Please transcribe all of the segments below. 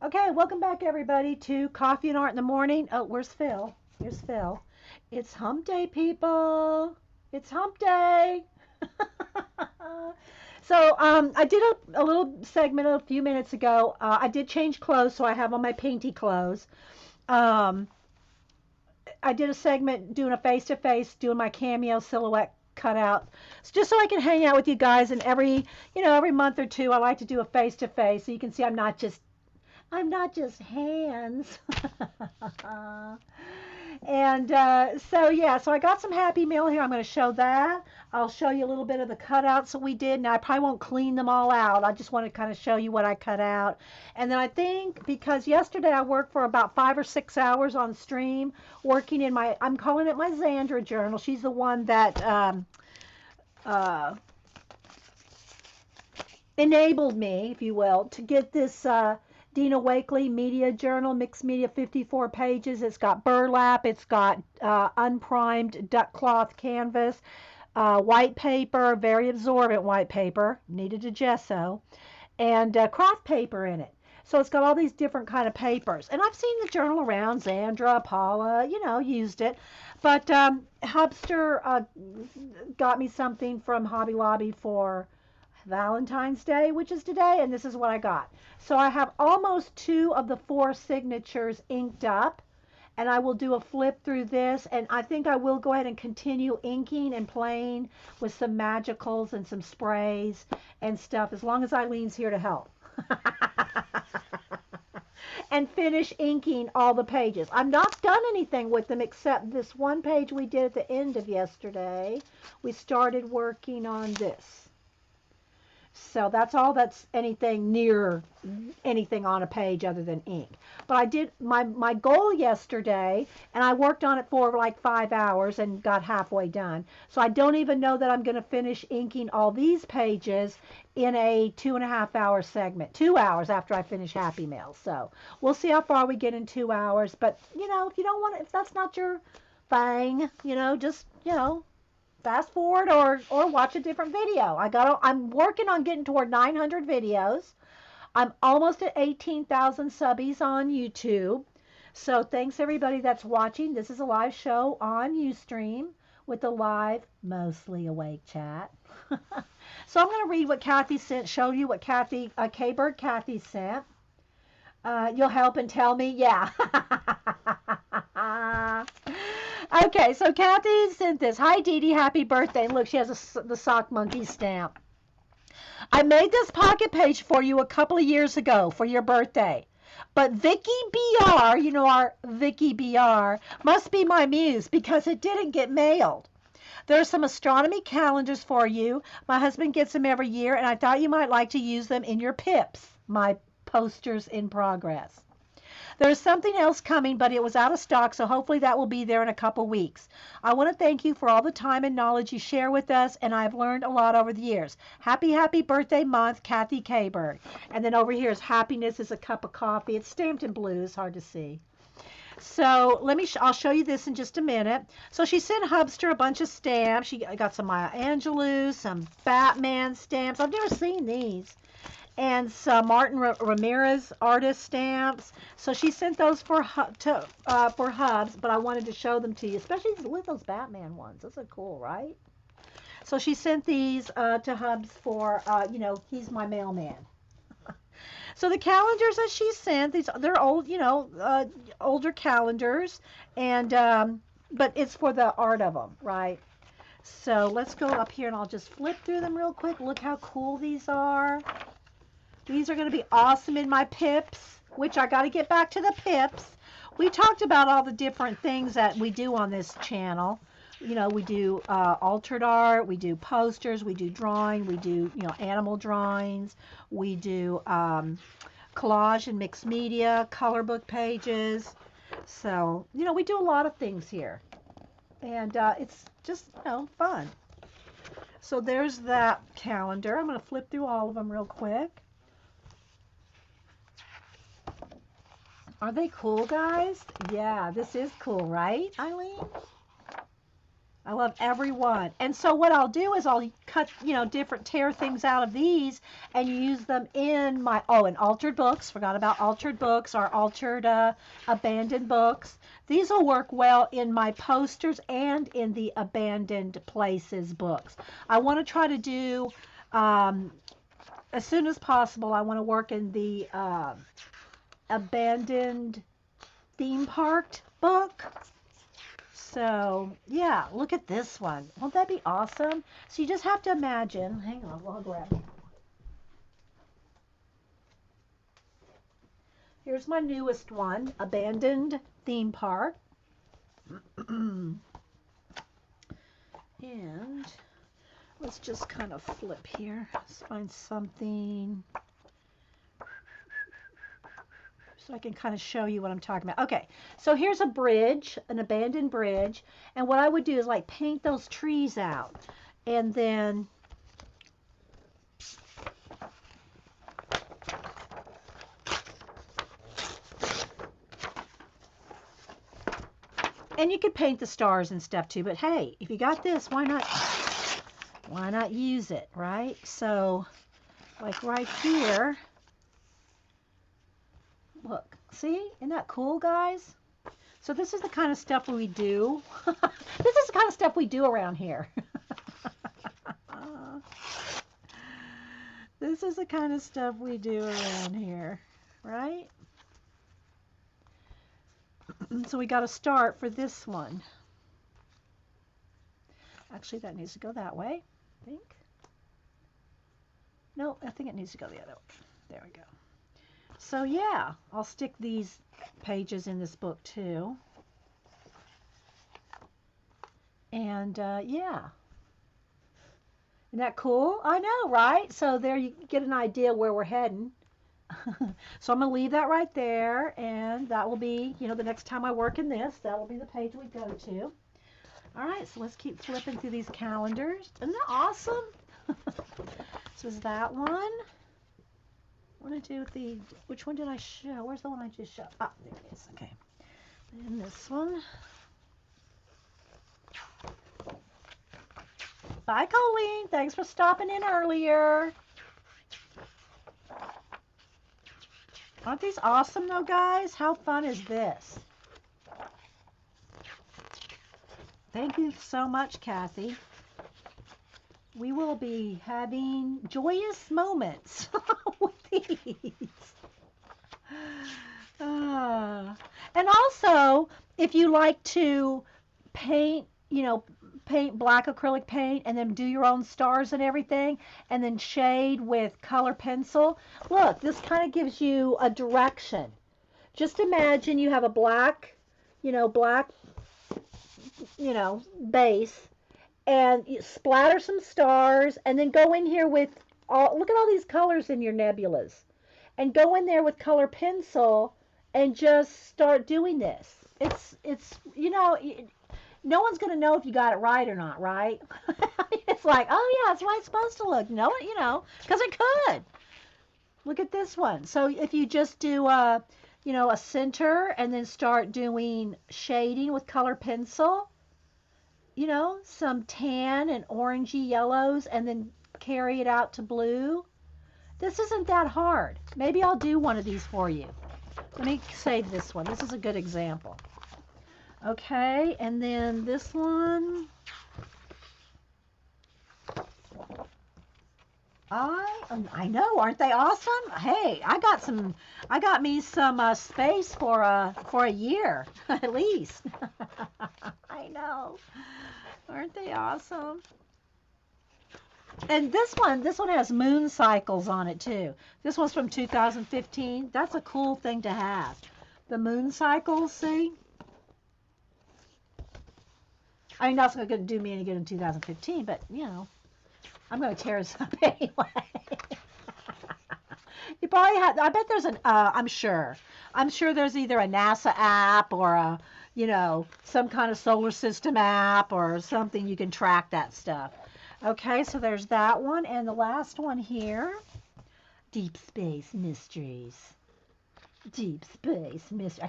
Okay, welcome back everybody to Coffee and Art in the Morning. Oh, where's Phil? Here's Phil. It's hump day, people. It's hump day. I did a little segment a few minutes ago. I did change clothes, so I have on my painty clothes. Um, I did a segment doing a face-to-face, doing my Cameo silhouette cutout, just so I can hang out with you guys. And every month or two, I like to do a face-to-face, so you can see I'm not just hands. So I got some Happy Meal here. I'm going to show that. I'll show you a little bit of the cutouts that we did. Now, I probably won't clean them all out. I just want to kind of show you what I cut out. And then I think because yesterday I worked for about 5 or 6 hours on stream, working in I'm calling it my Xandra journal. She's the one that uh, enabled me, if you will, to get this Dina Wakley Media Journal, Mixed Media, 54 pages. It's got burlap, it's got unprimed duck cloth canvas, white paper, very absorbent white paper, needed a gesso, and craft paper in it. So it's got all these different kind of papers. And I've seen the journal around, Xandra, Paula, used it. But Hubster got me something from Hobby Lobby for Valentine's Day, which is today, and this is what I got. So I have almost two of the four signatures inked up, and I will do a flip through this, and I think I will go ahead and continue inking and playing with some magicals and some sprays and stuff, as long as Eileen's here to help. And finish inking all the pages. I've not done anything with them except this one page we did at the end of yesterday. We started working on this. So that's all that's anything near anything on a page other than ink. But I did my goal yesterday, and I worked on it for like 5 hours and got halfway done. So I don't even know that I'm going to finish inking all these pages in a 2.5 hour segment, 2 hours after I finish Happy Meal. So we'll see how far we get in 2 hours. But if you don't want, if that's not your thing, just fast forward or watch a different video. I'm working on getting toward 900 videos. I'm almost at 18,000 subbies on YouTube. So thanks everybody that's watching. This is a live show on Ustream with the live mostly awake chat. So I'm going to read what Kathy sent, show you what K-Bird Kathy sent. You'll help and tell me? Yeah. Okay, so Kathy sent this. Hi, Dee Dee, happy birthday. And look, she has the sock monkey stamp. I made this pocket page for you a couple of years ago for your birthday. But Vicky BR, our Vicky BR, must be my muse because it didn't get mailed. There are some astronomy calendars for you. My husband gets them every year, and I thought you might like to use them in your pips, my posters in progress. There's something else coming, but it was out of stock, so hopefully that will be there in a couple weeks. I want to thank you for all the time and knowledge you share with us, and I've learned a lot over the years. Happy birthday month, Kathy Kberg. And then over here is happiness is a cup of coffee. It's stamped in blue. It's hard to see. So I'll show you this in just a minute. So she sent Hubster a bunch of stamps. She got some Maya Angelou, some Batman stamps. I've never seen these. And some Martin Ramirez artist stamps. So she sent those for Hubs, but I wanted to show them to you, especially with those Batman ones. Those are cool, right? So she sent these to Hubs for, he's my mailman. So the calendars that she sent, they're old, older calendars, and but it's for the art of them, right? So let's go up here and I'll just flip through them real quick. Look how cool these are. These are going to be awesome in my pips, which I got to get back to the pips. We talked about all the different things that we do on this channel. We do altered art, we do posters, we do drawing, we do, animal drawings, we do collage and mixed media, color book pages. So, we do a lot of things here. And it's just, fun. So there's that calendar. I'm going to flip through all of them real quick. Are they cool, guys? Yeah, this is cool, right, Eileen? I love every one. And so what I'll do is I'll cut, tear things out of these and use them in my, and altered books. Forgot about altered books or altered abandoned books. These will work well in my posters and in the abandoned places books. I want to try to do, as soon as possible, I want to work in the abandoned theme park book. So, yeah, look at this one. Won't that be awesome? So you just have to imagine. Hang on, I'll grab it. Here's my newest one, Abandoned Theme Park. And let's just kind of flip here. Let's find something so I can kind of show you what I'm talking about. Okay, so here's a bridge, an abandoned bridge, and what I would do is like paint those trees out, and then you could paint the stars and stuff too, but hey, if you got this, why not use it, right? So like right here, look, see, isn't that cool, guys? So this is the kind of stuff we do. This is the kind of stuff we do around here. This is the kind of stuff we do around here, right? So we got to start for this one. Actually, that needs to go that way, I think. No, I think it needs to go the other way. There we go. So yeah, I'll stick these pages in this book too. And yeah. Isn't that cool? I know, right? So there you get an idea where we're heading. So I'm going to leave that right there, and that will be, the next time I work in this, that will be the page we go to. All right, so let's keep flipping through these calendars. Isn't that awesome? So is that one? What did I do with the, which one did I show? Where's the one I just showed? Ah, there it is. Okay. And this one. Bye, Colleen. Thanks for stopping in earlier. Aren't these awesome, though, guys? How fun is this? Thank you so much, Kathy. We will be having joyous moments with these. And also, if you like to paint, paint black acrylic paint and then do your own stars and everything, and then shade with color pencil, look, this kind of gives you a direction. Just imagine you have a black, base, and you splatter some stars, and then go in here with look at all these colors in your nebulas, and go in there with color pencil and just start doing this. It's no one's going to know if you got it right or not, right? It's like, oh yeah, that's the way it's supposed to look. No, because it could. Look at this one. So if you just do a center and then start doing shading with color pencil, some tan and orangey yellows, and then carry it out to blue. This isn't that hard. Maybe I'll do one of these for you. Let me save this one. This is a good example. Okay, and then this one. I know, aren't they awesome? Hey, I got me some space for a year at least. I know, aren't they awesome? And this one has moon cycles on it too. This one's from 2015. That's a cool thing to have. The moon cycles, see? I mean, that's not going to do me any good in 2015, but I'm going to tear this up anyway. You probably have, I bet there's I'm sure there's either a NASA app or a, some kind of solar system app or something you can track that stuff. Okay, so there's that one. And the last one here, Deep Space Mysteries. Deep Space Mysteries. I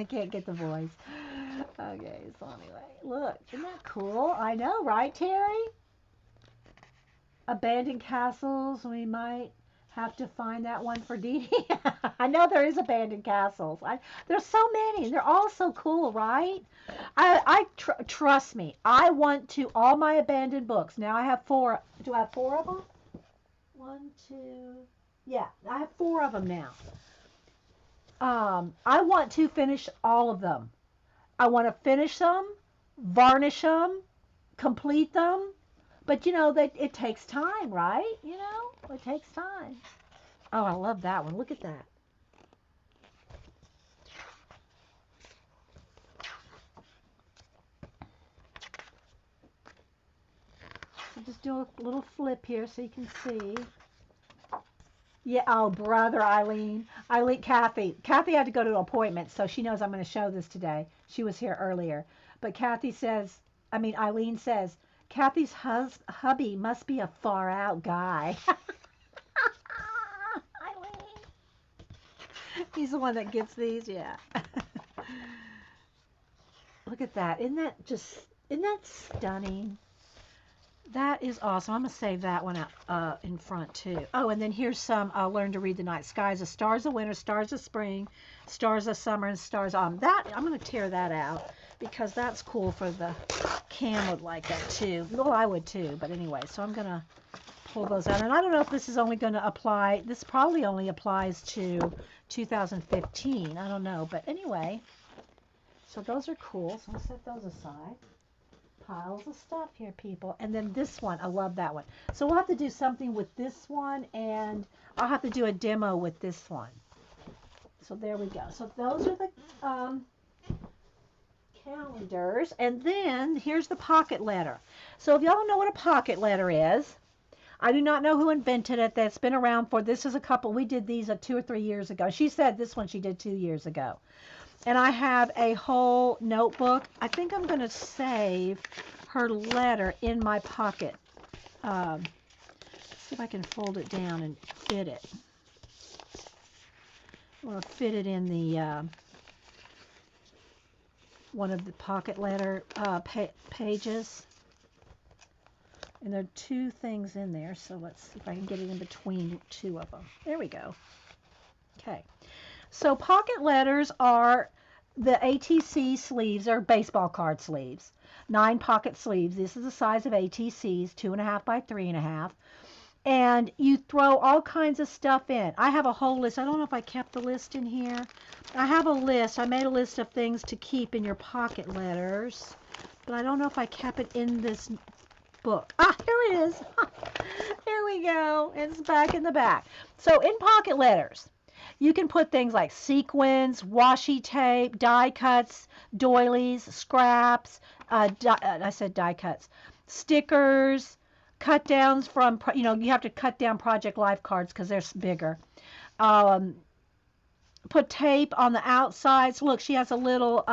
can't get the voice. Okay, so anyway, look, isn't that cool? I know, right, Terry? Abandoned castles. We might have to find that one for Dee Dee. I know there is abandoned castles. There's so many. They're all so cool, right? Trust me. I want to all my abandoned books. Now I have four. Do I have four of them? One, two. Yeah, I have four of them now. I want to finish all of them. I want to finish them, varnish them, complete them. But you know that it takes time, right? You know, it takes time. Oh, I love that one. Look at that. So just do a little flip here so you can see. Yeah, oh, brother, Eileen. Eileen, Kathy. Kathy had to go to an appointment, so she knows I'm going to show this today. She was here earlier. But Eileen says, Kathy's hubby must be a far out guy. Eileen. He's the one that gets these, yeah. Look at that. Isn't that stunning? That is awesome. I'm going to save that one up in front too. Oh, and then here's some Learn to Read the Night Skies, the stars of winter, stars of spring, stars of summer, and stars on. That I'm going to tear that out because that's cool for the Cam would like that too. Well, I would too, but anyway, so I'm going to pull those out. And I don't know if this is only going to apply. This probably only applies to 2015. I don't know, but anyway. So those are cool. So I'll set those aside. Piles of stuff here, people. And then this one, I love that one. So we'll have to do something with this one, and I'll have to do a demo with this one. So there we go. So those are the calendars. And then here's the pocket letter. So if y'all don't know what a pocket letter is, I do not know who invented it. That's been around for, this is a couple, we did these 2 or 3 years ago. She said this one she did 2 years ago. And I have a whole notebook. I think I'm going to save her letter in my pocket. See if I can fold it down and fit it. I want to fit it in the one of the pocket letter pages. And there are 2 things in there, so let's see if I can get it in between 2 of them. There we go. Okay. So pocket letters are the ATC sleeves, or baseball card sleeves. 9 pocket sleeves. This is the size of ATCs, 2.5 by 3.5. And you throw all kinds of stuff in. I have a whole list. I don't know if I kept the list in here. I have a list. I made a list of things to keep in your pocket letters. But I don't know if I kept it in this book. Ah, here it is. Here we go. It's back in the back. So in pocket letters, you can put things like sequins, washi tape, die cuts, doilies, scraps, I said die cuts, stickers, cut downs from, you have to cut down Project Life cards because they're bigger. Put tape on the outsides. Look, she has a little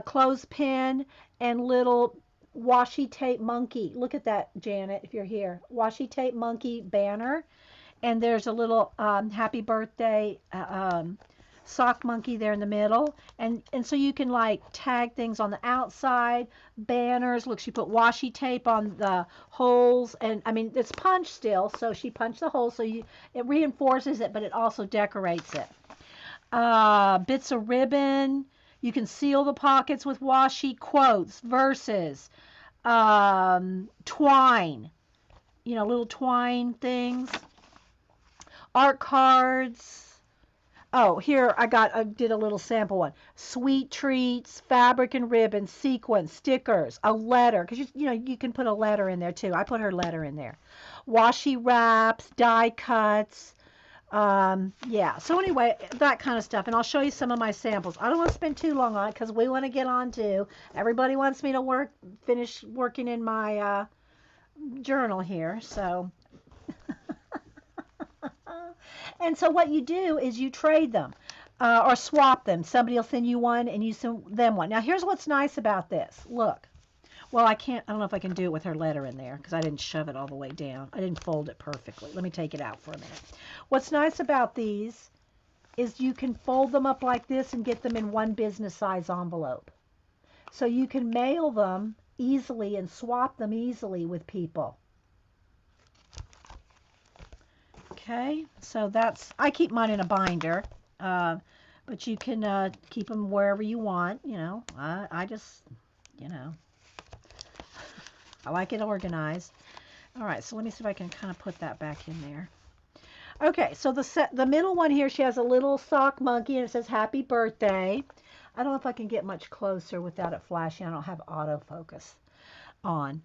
clothespin and little washi tape monkey. Look at that, Janet, if you're here. Washi tape monkey banner. And there's a little happy birthday sock monkey there in the middle. And so you can like tag things on the outside, banners. Look, she put washi tape on the holes. And I mean, it's punched still. So she punched the holes. So it reinforces it, but it also decorates it. Bits of ribbon. You can seal the pockets with washi, quotes, verses, twine. Little twine things. Art cards. Oh, here I did a little sample one. Sweet treats, fabric and ribbon, sequins, stickers, a letter, because you can put a letter in there too. I put her letter in there. Washi wraps, die cuts. Yeah. So anyway, that kind of stuff, and I'll show you some of my samples. I don't want to spend too long on it because we want to get on to. Everybody wants me to finish working in my journal here, so. And so what you do is you trade them or swap them. Somebody will send you one and you send them one. Now, here's what's nice about this. Look. Well, I don't know if I can do it with her letter in there because I didn't shove it all the way down. I didn't fold it perfectly. Let me take it out for a minute. What's nice about these is you can fold them up like this and get them in one business size envelope. So you can mail them easily and swap them easily with people. Okay, so that's, I keep mine in a binder, but you can keep them wherever you want, you know. I just, you know, I like it organized. All right, so let me see if I can kind of put that back in there. Okay, so the middle one here, she has a little sock monkey and it says happy birthday. I don't know if I can get much closer without it flashing. I don't have autofocus on.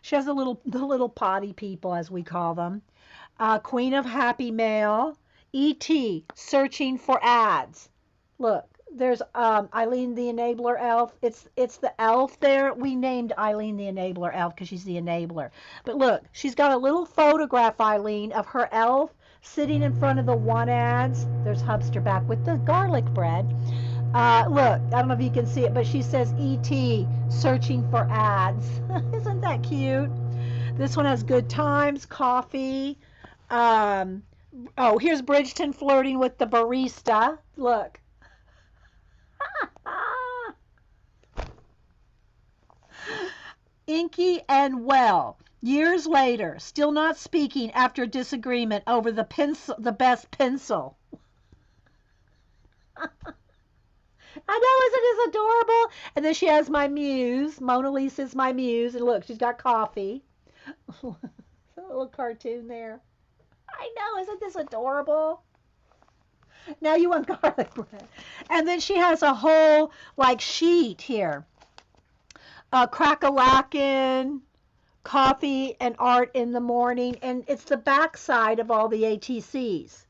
She has the little potty people, as we call them. Queen of Happy Mail. E.T. searching for ads. Look, there's Eileen the Enabler Elf. It's the elf there. We named Eileen the Enabler Elf because she's the enabler. But look, she's got a little photograph, Eileen, of her elf sitting in front of the one ads. There's Hubster back with the garlic bread. Look, I don't know if you can see it, but she says E.T. searching for ads. Isn't that cute? This one has good times, coffee. Oh, here's Bridgeton flirting with the barista. Look. Inky and Well. Years later, still not speaking after disagreement over the pencil, the best pencil. I know, isn't this adorable? And then she has my muse. Mona Lisa's my muse. And look, she's got coffee. A little cartoon there. I know, isn't this adorable? Now you want garlic bread. And then she has a whole, like, sheet here. Crack-a-lackin', coffee and art in the morning. And it's the backside of all the ATCs.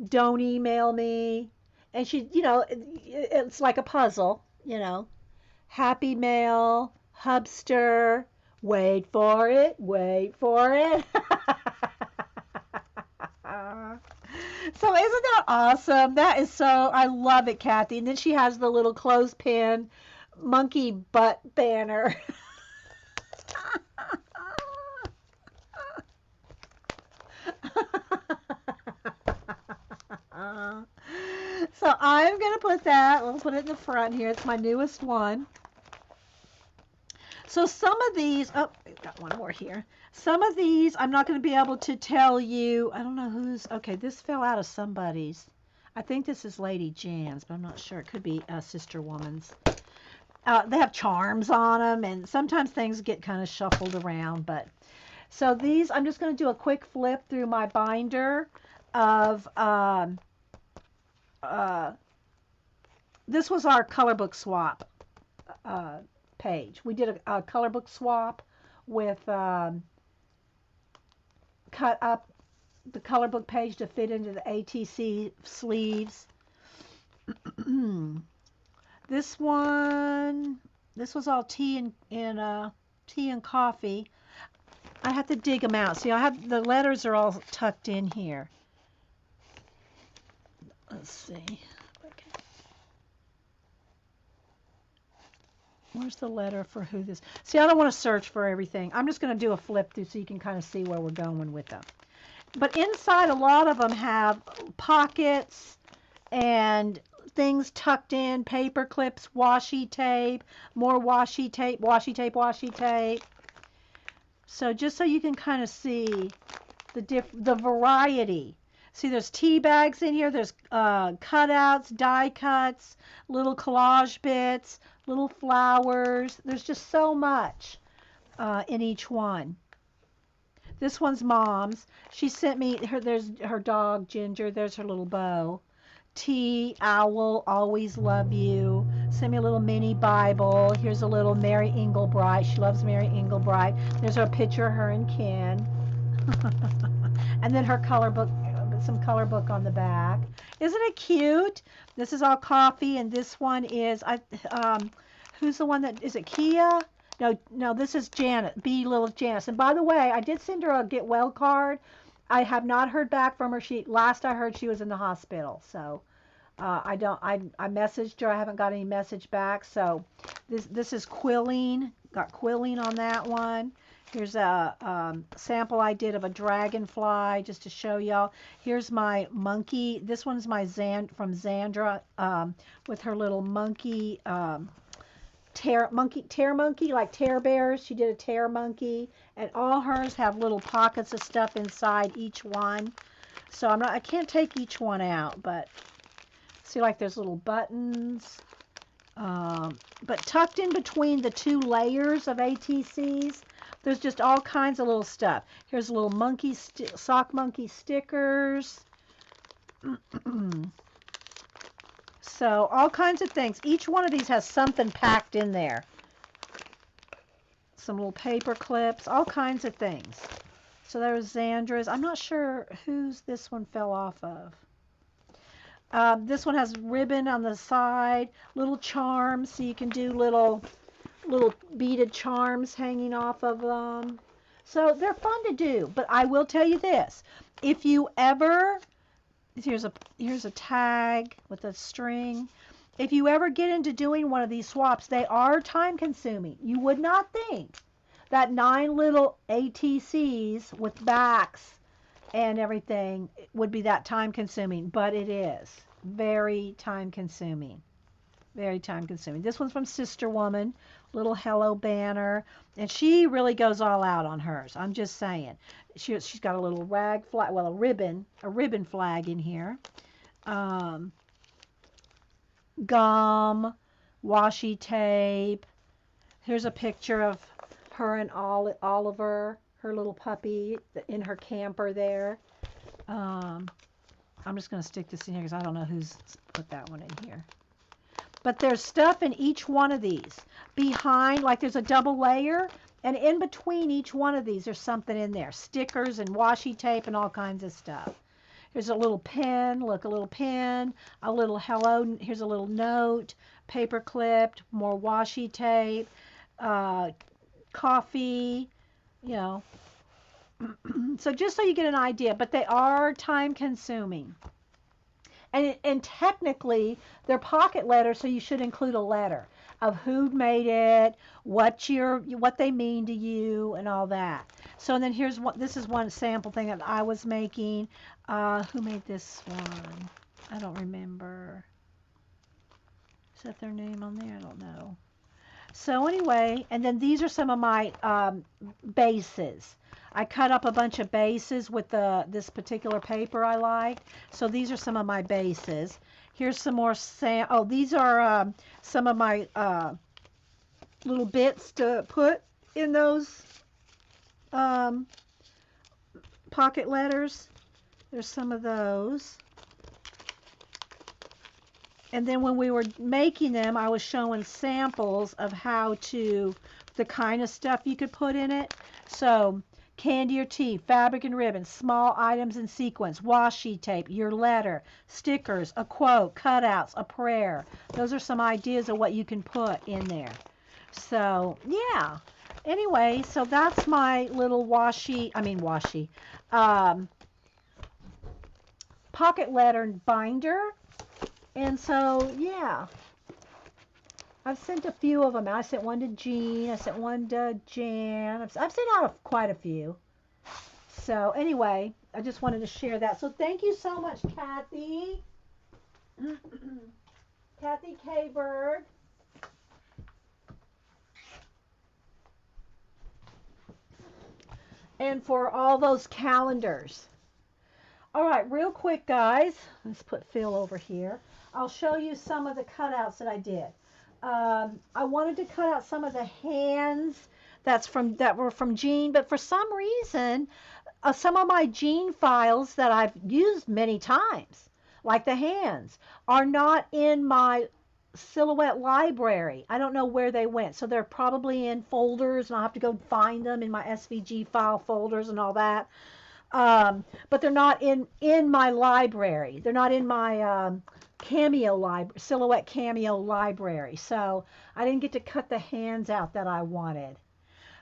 Don't email me. And she, you know, it's like a puzzle, you know. Happy Mail, Hubster, wait for it, wait for it. So isn't that awesome? That is so, I love it, Kathy. And then she has the little clothespin monkey butt banner. So I'm going to put that, we'll put it in the front here. It's my newest one. So some of these, oh, we've got one more here. Some of these I'm not going to be able to tell you. I don't know who's, okay, this fell out of somebody's. I think this is Lady Jan's, but I'm not sure. It could be Sister Woman's. They have charms on them, and sometimes things get kind of shuffled around. But so these, I'm just going to do a quick flip through my binder of, this was our color book swap page. We did a color book swap with cut up the color book page to fit into the ATC sleeves. This one, this was all tea and coffee. I have to dig them out. See, I have the letters are all tucked in here. Let's see. Okay. Where's the letter for who this? See, I don't want to search for everything. I'm just going to do a flip through so you can kind of see where we're going with them. But inside, a lot of them have pockets and things tucked in, paper clips, washi tape, more washi tape, washi tape, washi tape. So just so you can kind of see the variety. See, there's tea bags in here. There's cutouts, die cuts, little collage bits, little flowers. There's just so much in each one. This one's Mom's. She sent me there's her dog Ginger. There's her little bow. Tea, owl, always love you. Send me a little mini Bible. Here's a little Mary Englebright. She loves Mary Englebright. There's a picture of her and Ken. And then her color book, some color book on the back. Isn't it cute? This is all coffee, and this one is who's the one that is it? Kia? No, this is Janet. B. Little Janice. And by the way, I did send her a get well card. I have not heard back from her. Last I heard she was in the hospital. So I messaged her. I haven't got any message back. So this is quilling. Got quilling on that one. Here's a sample I did of a dragonfly just to show y'all. Here's my monkey. This one's my from Zandra with her little monkey, tear monkey, like tear bears. She did a tear monkey, and all hers have little pockets of stuff inside each one. So I can't take each one out, but see, like there's little buttons. But tucked in between the two layers of ATCs, there's just all kinds of little stuff. Here's little monkey sock monkey stickers. So all kinds of things. Each one of these has something packed in there. Some little paper clips, all kinds of things. So there's Zandra's. I'm not sure whose this one fell off of. This one has ribbon on the side, little charms, so you can do little beaded charms hanging off of them. So they're fun to do, but I will tell you this. If you ever, here's a tag with a string. If you ever get into doing one of these swaps, they are time consuming. You would not think that 9 little ATCs with backs and everything would be that time consuming, but it is very time consuming. Very time consuming. This one's from Sister Woman, little hello banner, and she really goes all out on hers. I'm just saying. She's got a little rag flag, well, a ribbon flag in here. Gum, washi tape. Here's a picture of her and Oliver, her little puppy, in her camper there. I'm just going to stick this in here because I don't know who's put that one in here. But there's stuff in each one of these. Behind, like there's a double layer, and in between each one of these there's something in there. Stickers and washi tape and all kinds of stuff. Here's a little pen, look, a little pen, a little hello, here's a little note, paper clipped, more washi tape, coffee, you know. So just so you get an idea, but they are time consuming. And technically, they're pocket letters, so you should include a letter of who made it, what they mean to you, and all that. So then this is one sample thing that I was making. Who made this one? I don't remember. Is that their name on there? I don't know. So anyway, and then these are some of my bases. I cut up a bunch of bases with this particular paper I liked. So these are some of my bases. Here's some more these are some of my little bits to put in those pocket letters. There's some of those. And then when we were making them, I was showing samples of the kind of stuff you could put in it. So candy or tea, fabric and ribbon, small items in sequence, washi tape, your letter, stickers, a quote, cutouts, a prayer. Those are some ideas of what you can put in there. So, yeah. Anyway, so that's my little pocket letter binder. And so, yeah. I've sent a few of them. I sent one to Jean. I sent one to Jan. I've sent out quite a few. So anyway, I just wanted to share that. So thank you so much, Kathy. Kathy K-Bird. And for all those calendars. All right, real quick, guys. Let's put Phil over here. I'll show you some of the cutouts that I did. I wanted to cut out some of the hands that were from Jean, but for some reason, some of my Jean files that I've used many times, like the hands, are not in my silhouette library. I don't know where they went, so they're probably in folders, and I'll have to go find them in my SVG file folders and all that. But they're not in my library. They're not in my Cameo library, silhouette Cameo library. So I didn't get to cut the hands out that I wanted.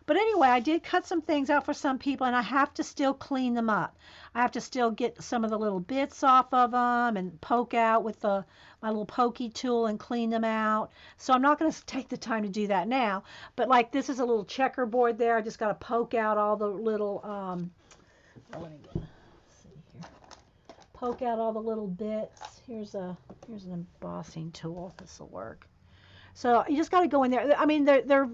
But anyway, I did cut some things out for some people, and I have to still clean them up. I have to still get some of the little bits off of them and poke out with my little pokey tool and clean them out. So I'm not going to take the time to do that now. But like this is a little checkerboard there. I just got to poke out all the little, let me see here. Poke out all the little bits. Here's an embossing tool. This will work. So you just got to go in there. I mean, they're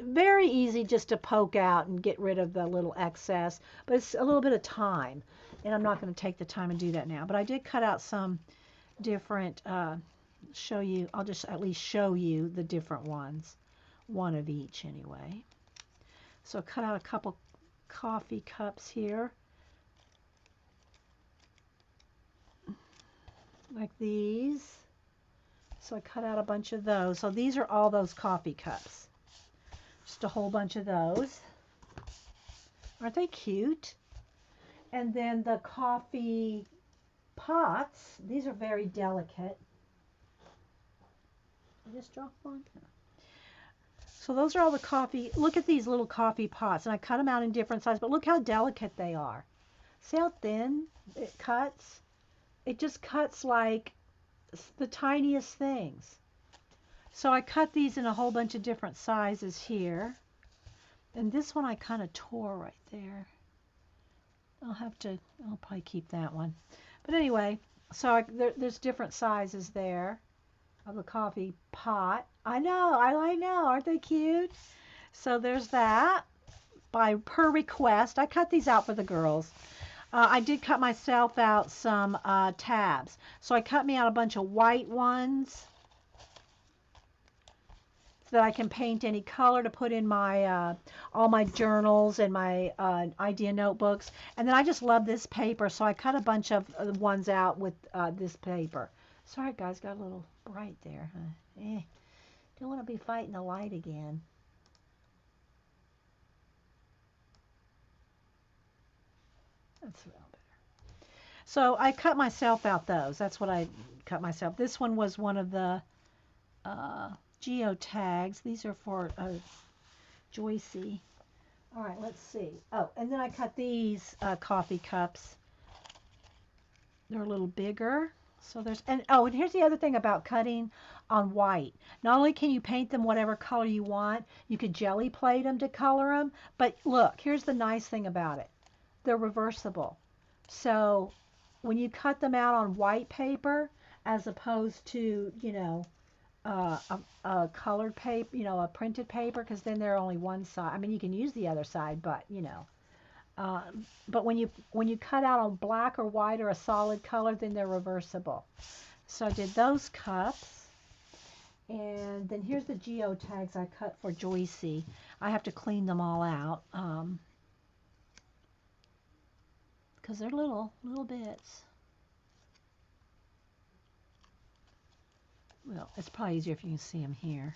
very easy just to poke out and get rid of the little excess, but it's a little bit of time, and I'm not going to take the time and do that now. But I did cut out some different, show you, I'll just at least show you the different ones, one of each anyway. So cut out a couple coffee cups here, like these. So I cut out a bunch of those. So these are all those coffee cups. Just a whole bunch of those. Aren't they cute? And then the coffee pots. These are very delicate. I just dropped one. So those are all the coffee. Look at these little coffee pots. And I cut them out in different sizes. But look how delicate they are. See how thin it cuts? It just cuts like the tiniest things. So I cut these in a whole bunch of different sizes here. And this one I kind of tore right there. I'll probably keep that one. But anyway, so there's different sizes there of the coffee pot. I know, aren't they cute? So there's that per request. I cut these out for the girls. I did cut myself out some tabs. So I cut me out a bunch of white ones so that I can paint any color to put in my all my journals and my idea notebooks. And then I just love this paper, so I cut a bunch of ones out with this paper. Sorry guys, got a little bright there. Don't want to be fighting the light again. That's a little better. So I cut myself out those. That's what I cut myself. This one was one of the geotags. These are for Joycey. All right, let's see. Oh, and then I cut these coffee cups. They're a little bigger. So and here's the other thing about cutting on white. Not only can you paint them whatever color you want, you could jelly plate them to color them, but look, here's the nice thing about it. They're reversible. So when you cut them out on white paper, as opposed to, a colored paper, a printed paper, because then they're only one side. I mean, you can use the other side, but, but when you cut out on black or white or a solid color, then they're reversible. So I did those cups. And then here's the geotags I cut for Joycey. I have to clean them all out. Because they're little bits. Well, it's probably easier if you can see them here.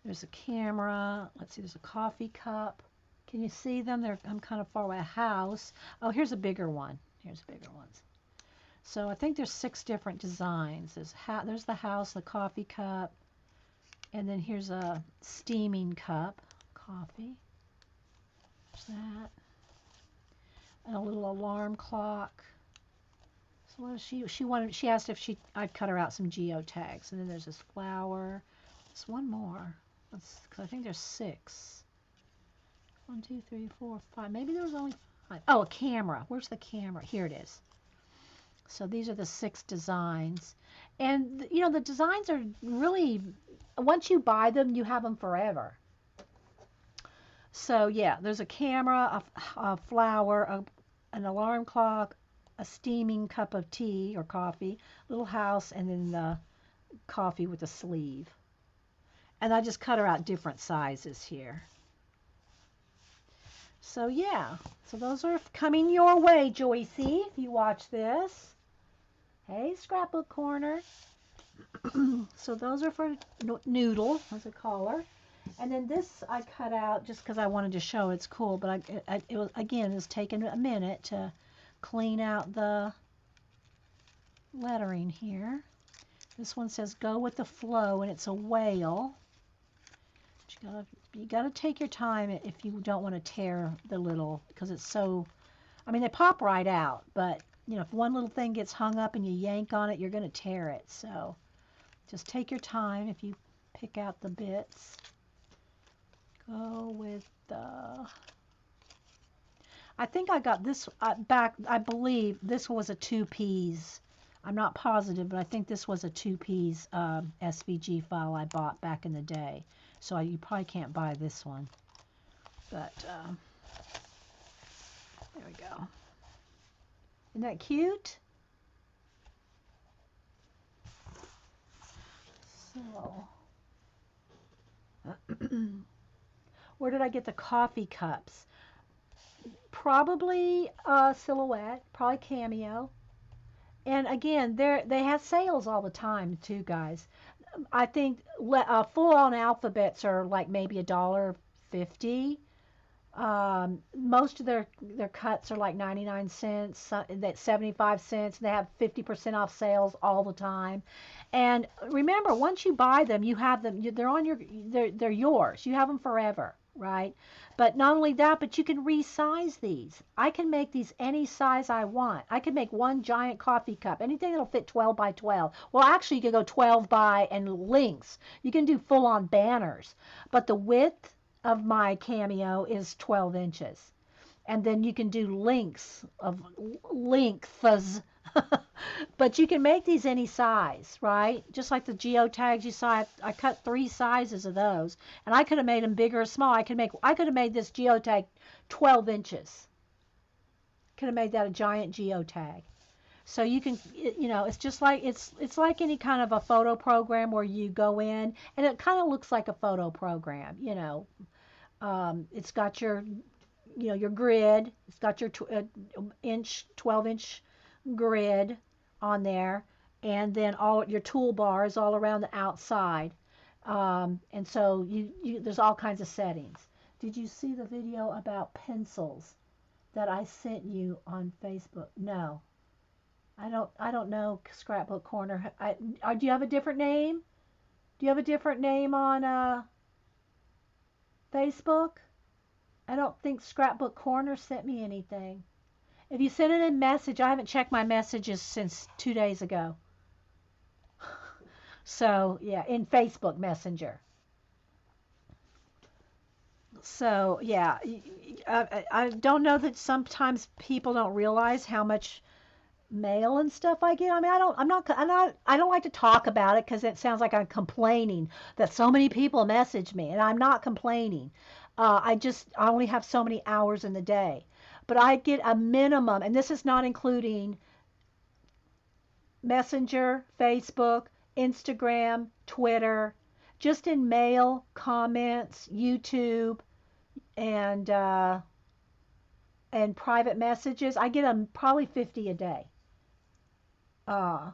There's a camera. Let's see, there's a coffee cup. Can you see them? I'm kind of far away. A house. Oh, here's a bigger one. Here's bigger ones. So I think there's 6 different designs. There's the house, the coffee cup, and then here's a steaming cup, coffee. There's that. And a little alarm clock. So what is she asked if I'd cut her out some geotags. And then there's this flower. There's one more. Because I think there's 6. 1, 2, 3, 4, 5. Maybe there was only 5. Oh, a camera. Where's the camera? Here it is. So these are the 6 designs. And, the designs are really, once you buy them, you have them forever. So, yeah, there's a camera, a flower, an alarm clock, a steaming cup of tea or coffee, little house, and then the coffee with a sleeve. And I just cut her out different sizes here. So, yeah. So those are coming your way, Joycey, if you watch this. Hey, Scrapbook Corner. So those are for Noodle, as I call her. And then this I cut out just because I wanted to show it's cool. But it was taking a minute to clean out the lettering here. This one says "Go with the flow," and it's a whale. you got to take your time if you don't want to tear the little, because it's so, I mean, they pop right out, but you know, if one little thing gets hung up and you yank on it, you're going to tear it. So just take your time if you pick out the bits. Go with the, I think I got this back, I believe this was a 2Ps. I'm not positive, but I think this was a 2Ps SVG file I bought back in the day. So you probably can't buy this one. But there we go. Isn't that cute? So, where did I get the coffee cups? Probably Silhouette, probably Cameo. And again, they have sales all the time too, guys. I think full-on alphabets are like maybe $1.50. Most of their cuts are like 99 cents, that's 75 cents. They have 50% off sales all the time. And remember, once you buy them, you have them. They're on your. They're yours. You have them forever, right? But not only that, but you can resize these. I can make these any size I want. I can make one giant coffee cup, anything that'll fit 12 by 12. Well, actually, you can go 12 by and links. You can do full-on banners, but the width of my Cameo is 12 inches. And then you can do lengths of lengths. But you can make these any size, right? Just like the geotags you saw, I cut 3 sizes of those, and I could have made them bigger or small. I could have made this geotag 12 inches. Could have made that a giant geotag. So you can, you know, it's just like it's like any kind of a photo program where you go in and it kind of looks like a photo program, you know. It's got your, you know, your grid. It's got your 12-inch grid on there, and then all your toolbars all around the outside. And so there's all kinds of settings. Did you see the video about pencils that I sent you on Facebook? No, I don't know. Scrapbook Corner. Do you have a different name? Do you have a different name on Facebook? I don't think Scrapbook Corner sent me anything. If you send it in message, I haven't checked my messages since 2 days ago. So, yeah, in Facebook Messenger. So, yeah, I don't know that sometimes people don't realize how much mail and stuff I get. I mean, I don't like to talk about it because it sounds like I'm complaining that so many people message me, and I'm not complaining. I only have so many hours in the day, but I get a minimum, and this is not including Messenger, Facebook, Instagram, Twitter, just in mail, comments, YouTube, and private messages. I get probably 50 a day. Uh,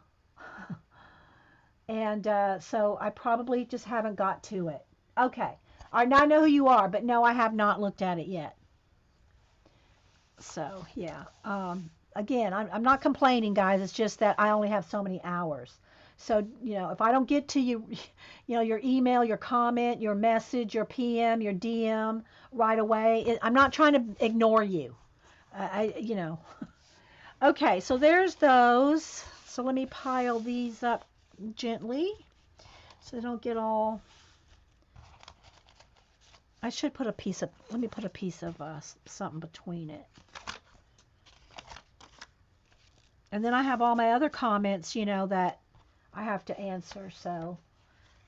and so I probably just haven't got to it. Okay. All right, now I know who you are, but no, I have not looked at it yet. So, yeah. Again, I'm not complaining, guys. It's just that I only have so many hours. So, you know, if I don't get to you, you know, your email, your comment, your message, your PM, your DM right away, I'm not trying to ignore you. You know. Okay, so there's those. So let me pile these up gently so they don't get all. I should put a piece of, let me put a piece of something between it. And then I have all my other comments, you know, that I have to answer. So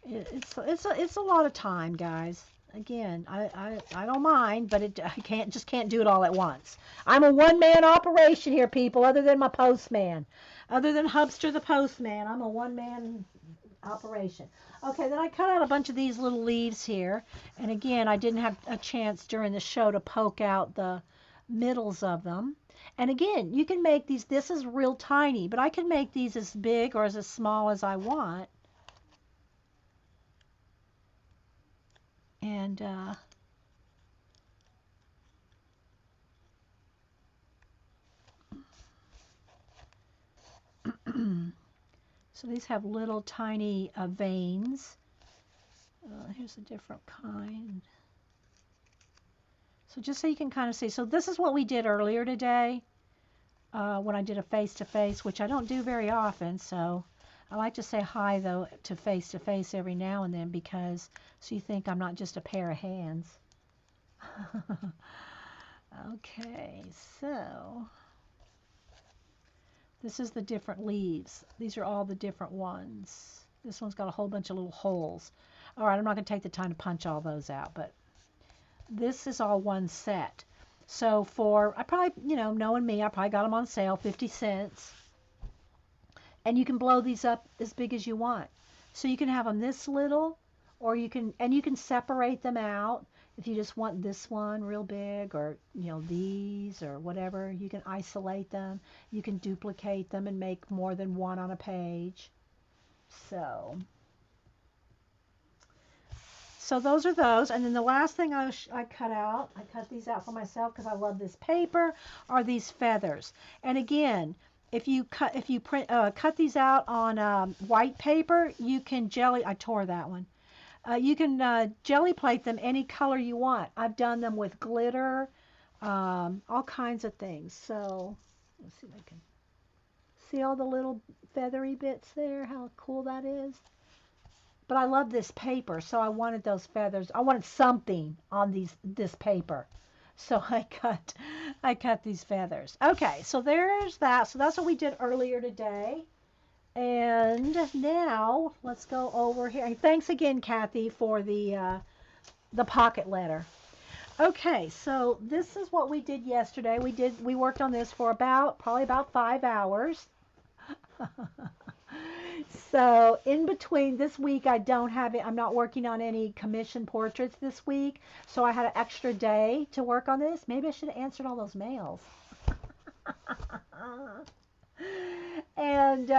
it's a lot of time, guys. Again, I don't mind, but I can't do it all at once. I'm a one-man operation here, people, other than my postman. Other than Hubster the postman, I'm a one-man operation. Okay, then I cut out a bunch of these little leaves here. And again, I didn't have a chance during the show to poke out the middles of them. And again, you can make these, this is real tiny, but I can make these as big or as small as I want. And so these have little tiny veins. Here's a different kind. So just so you can kind of see. So this is what we did earlier today when I did a face-to-face, which I don't do very often. So I like to say hi, though, to face-to-face every now and then because so you think I'm not just a pair of hands. Okay, so this is the different leaves. These are all the different ones. This one's got a whole bunch of little holes. All right, I'm not going to take the time to punch all those out, but this is all one set. So for, I probably, knowing me, I probably got them on sale, 50 cents. And you can blow these up as big as you want. So you can have them this little, or you can separate them out. If you just want this one real big, or these or whatever, you can isolate them. You can duplicate them and make more than one on a page. So those are those. And then the last thing I cut these out for myself because I love this paper, are these feathers. And again, if you cut these out on white paper, you can I tore that one. You can jelly plate them any color you want. I've done them with glitter, all kinds of things. So let's see if I can see all the little feathery bits there, how cool that is. But I love this paper, so I wanted those feathers. I wanted something on this paper. So I cut these feathers. Okay, so there's that. So that's what we did earlier today. And now let's go over here. And thanks again, Kathy, for the pocket letter. Okay, so this is what we did yesterday. We worked on this for probably about 5 hours. So in between this week, I'm not working on any commission portraits this week. So I had an extra day to work on this. Maybe I should have answered all those mails. And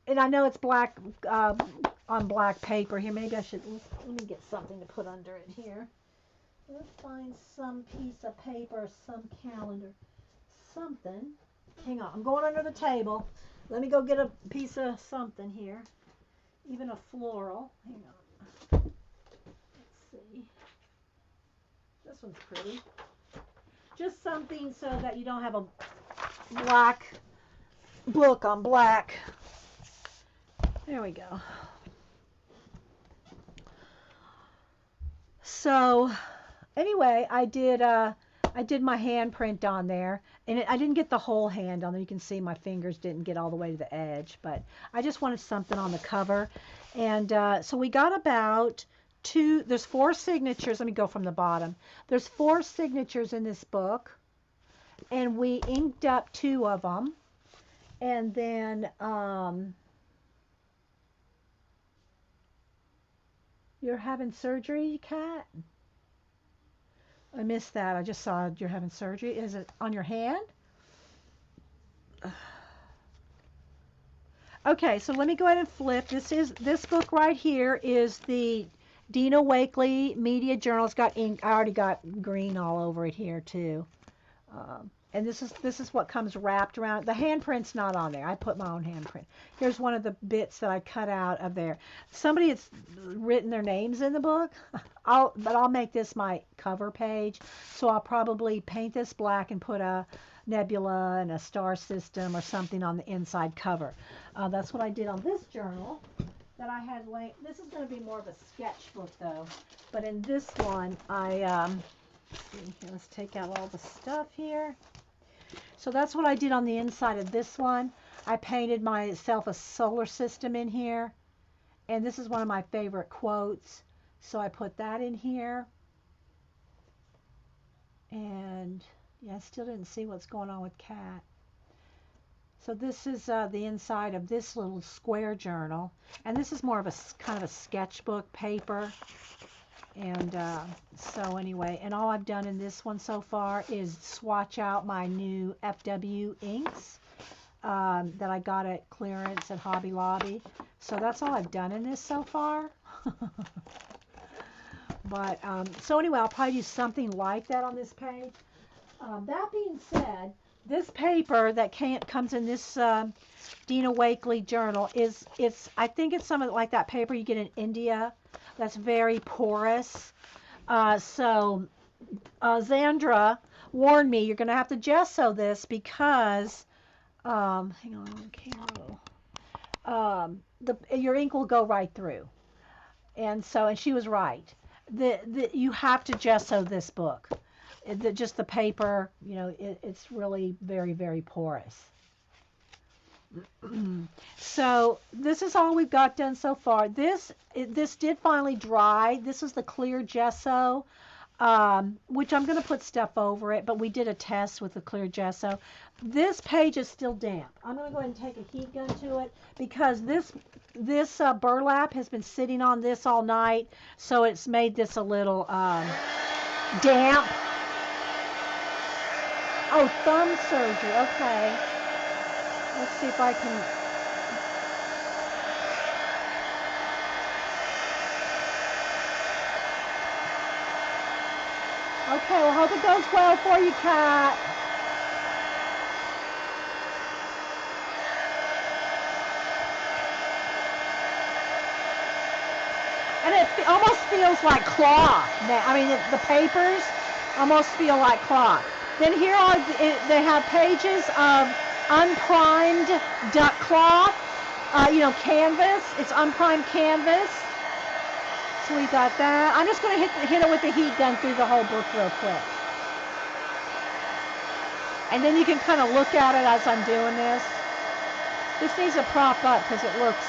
and I know it's black on black paper here. Maybe I should, let me get something to put under it here. Let's find some piece of paper, some calendar, something. Hang on, I'm going under the table. Let me go get a piece of something here. Even a floral. Hang on. Let's see. This one's pretty. Just something so that you don't have a black book on black. There we go. So anyway, I did my handprint on there, and I didn't get the whole hand on there. You can see my fingers didn't get all the way to the edge, but I just wanted something on the cover. And so we got about there's 4 signatures. Let me go from the bottom. There's 4 signatures in this book, and we inked up 2 of them. And then you're having surgery, Kat? I missed that. I just saw you're having surgery. Is it on your hand? Okay, so let me go ahead and flip. This book right here is the Dina Wakley Media Journal. It's got ink. I already got green all over it here too. And this is what comes wrapped around. The handprint's not on there. I put my own handprint. Here's one of the bits that I cut out of there. Somebody has written their names in the book. But I'll make this my cover page. So I'll probably paint this black and put a nebula and a star system or something on the inside cover. That's what I did on this journal that I had linked. This is going to be more of a sketchbook though. But in this one, let's take out all the stuff here. So that's what I did on the inside of this one. I painted myself a solar system in here. And this is one of my favorite quotes. So I put that in here. And yeah, I still didn't see what's going on with Kat. So this is the inside of this little square journal. And this is more of a kind of a sketchbook paper. And so anyway, and all I've done in this one so far is swatch out my new FW inks that I got at clearance at Hobby Lobby. So that's all I've done in this so far. But so anyway, I'll probably do something like that on this page. That being said, this paper that comes in this Dina Wakley journal I think it's some of like that paper you get in India. that's very porous. So Zandra warned me, you're going to have to gesso this because, hang on, Cameo. Your ink will go right through. And she was right. You have to gesso this book. Just the paper, it's really very, very porous. So this is all we've got done so far. This did finally dry. This is the clear gesso, which I'm going to put stuff over it, but we did a test with the clear gesso. This page is still damp. I'm going to go ahead and take a heat gun to it because this burlap has been sitting on this all night, so it's made this a little damp. Oh, thumb surgery. Okay. Let's see if I can. Okay, well, hope it goes well for you, Kat. And it almost feels like cloth. I mean, the papers almost feel like cloth. Then here they have pages of unprimed duck cloth, canvas. It's unprimed canvas. So we got that. I'm just going to hit it with the heat gun through the whole book real quick. And then you can kind of look at it as I'm doing this. This needs to prop up because it looks...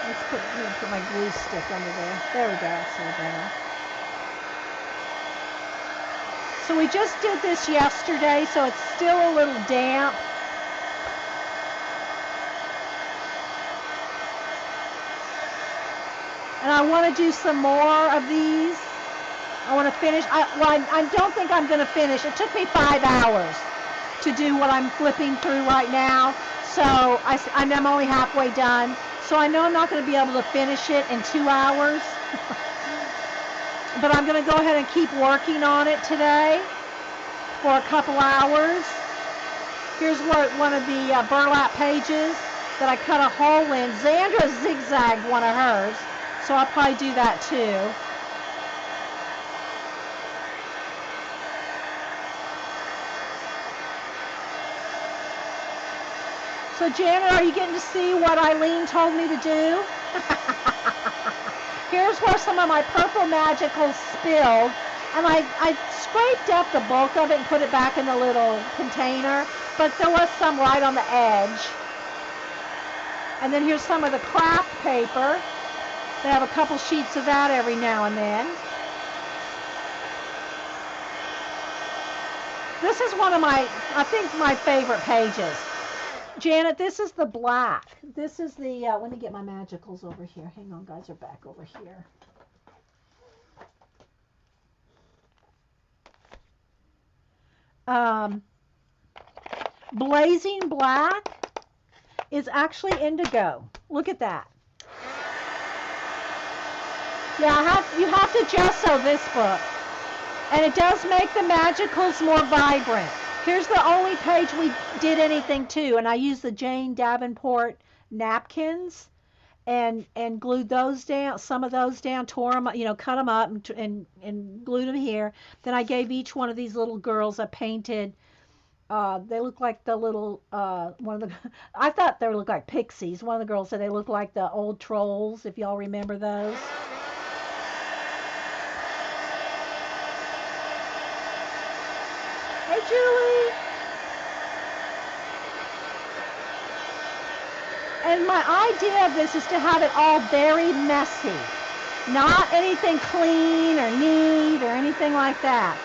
I'm going to put my glue stick under there. There we go. That's a little better. So we just did this yesterday, so it's still a little damp. And I want to do some more of these. I want to finish. I don't think I'm going to finish. It took me 5 hours to do what I'm flipping through right now. So I'm only halfway done. So I know I'm not going to be able to finish it in 2 hours. But I'm going to go ahead and keep working on it today for a couple hours. Here's one of the burlap pages that I cut a hole in. Zandra zigzagged one of hers, so I'll probably do that too. So Janet, are you getting to see what Eileen told me to do? Here's where some of my purple magicals spilled, and I scraped up the bulk of it and put it back in the little container, but there was some right on the edge. And then here's some of the craft paper. They have a couple sheets of that every now and then. This is one of I think my favorite pages. Janet, this is the black. This is the, let me get my magicals over here. Hang on, guys, are back over here. Blazing black is actually indigo. Look at that. Yeah, you have to gesso this book. And it does make the magicals more vibrant. Here's the only page we did anything to, and I used the Jane Davenport napkins and glued those down, some of those down, tore them, cut them up and glued them here. Then I gave each one of these little girls a painted, they look like the little, I thought they looked like pixies. One of the girls said they look like the old trolls, if y'all remember those. Hey, Julie. And my idea of this is to have it all very messy. Not anything clean or neat or anything like that.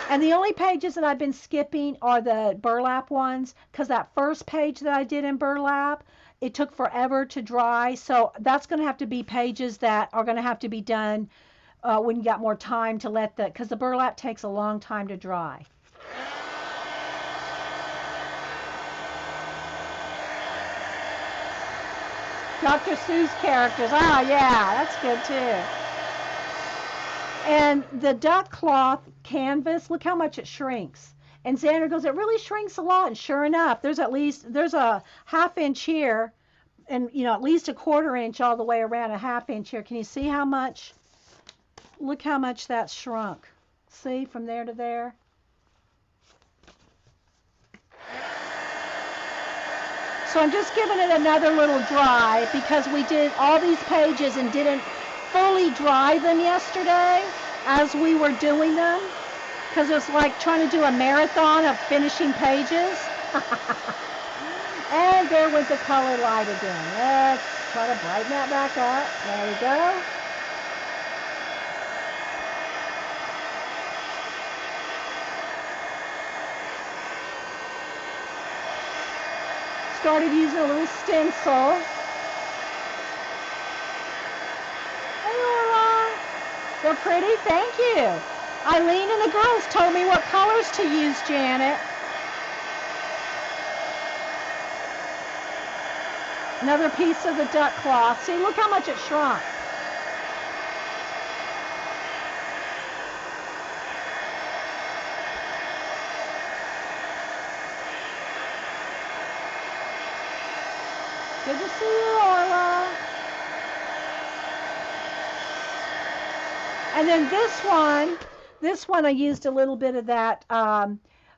And the only pages that I've been skipping are the burlap ones, because that first page that I did in burlap, it took forever to dry. So that's going to have to be pages that are going to have to be done when you got more time to because the burlap takes a long time to dry. Dr. Seuss characters. Oh, yeah, that's good too. And the duck cloth canvas, look how much it shrinks. And Xander goes, it really shrinks a lot. And sure enough, there's a ½ inch here and you know, at least a 1/4 inch all the way around, a 1/2 inch here. Can you see how much? Look how much that shrunk. See, from there to there. So I'm just giving it another little dry because we did all these pages and didn't fully dry them yesterday as we were doing them, because it was like trying to do a marathon of finishing pages. And there went the color light again. Let's try to brighten that back up. There we go. Started using a little stencil. Hey, Laura. They're pretty? Thank you. Eileen and the girls told me what colors to use, Janet. Another piece of the duck cloth. See, look how much it shrunk. Good to see you, Orla. And then this one I used a little bit of that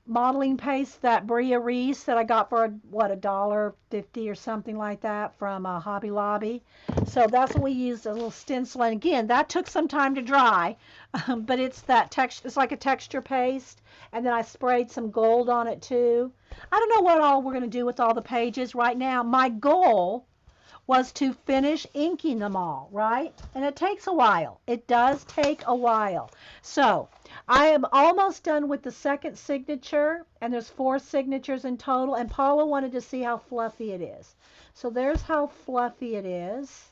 modeling paste, that Bria Reese that I got for what, $1.50 or something like that from Hobby Lobby. So that's what we used, a little stencil. And again, that took some time to dry, but it's that texture. It's like a texture paste. And then I sprayed some gold on it too. I don't know what all we're going to do with all the pages right now. My goal was to finish inking them all, right? And it takes a while. It does take a while. So I am almost done with the second signature, and there's 4 signatures in total, and Paula wanted to see how fluffy it is. So there's how fluffy it is.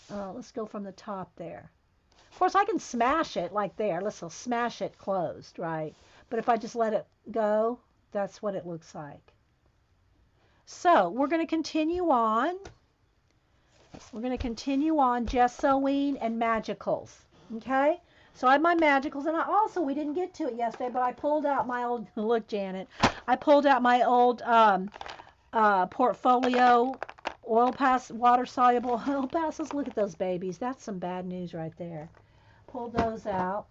Let's go from the top there. Of course, I can smash it like there. Let's smash it closed, right? But if I just let it go, that's what it looks like. So we're going to continue on. We're going to continue on gessoing and magicals, okay? So I have my magicals, and we didn't get to it yesterday, but I pulled out my old, look, Janet, I pulled out my old portfolio oil pass, water-soluble oil passes. Look at those babies. That's some bad news right there. Pulled those out.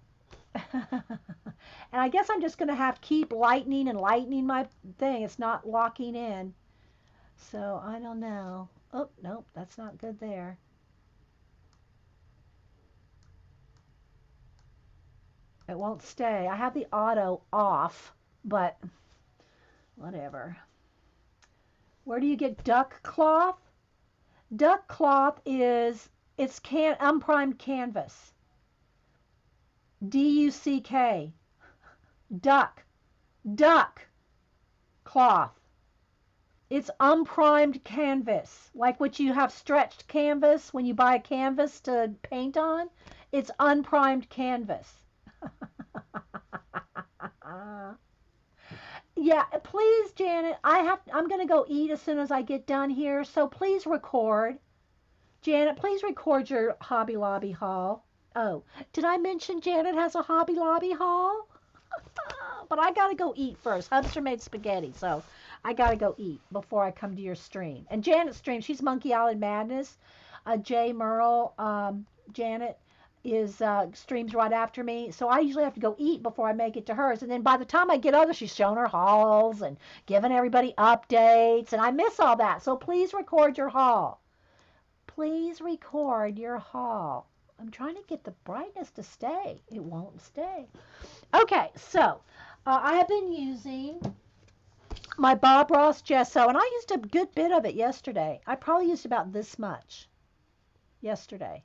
And I guess I'm just going to have to keep lightening and lightening my thing. It's not locking in. So I don't know. Oh, nope, that's not good there. It won't stay. I have the auto off, but whatever. Where do you get duck cloth? Duck cloth is, it's unprimed canvas. D-U-C-K. Duck cloth. It's unprimed canvas, like what you have stretched canvas when you buy a canvas to paint on. It's unprimed canvas. Yeah, please, Janet, I'm going to go eat as soon as I get done here, so please record. Janet, please record your Hobby Lobby haul. Oh, did I mention Janet has a Hobby Lobby haul? But I got to go eat first. Hubster made spaghetti, so I got to go eat before I come to your stream. And Janet's stream, she's Monkey Island Madness. Jay Merle, Janet, is streams right after me. So I usually have to go eat before I make it to hers. And then by the time I get over, she's showing her hauls and giving everybody updates. And I miss all that. So please record your haul. Please record your haul. I'm trying to get the brightness to stay. It won't stay. Okay, so I have been using my Bob Ross gesso, and I used a good bit of it yesterday. I probably used about this much yesterday.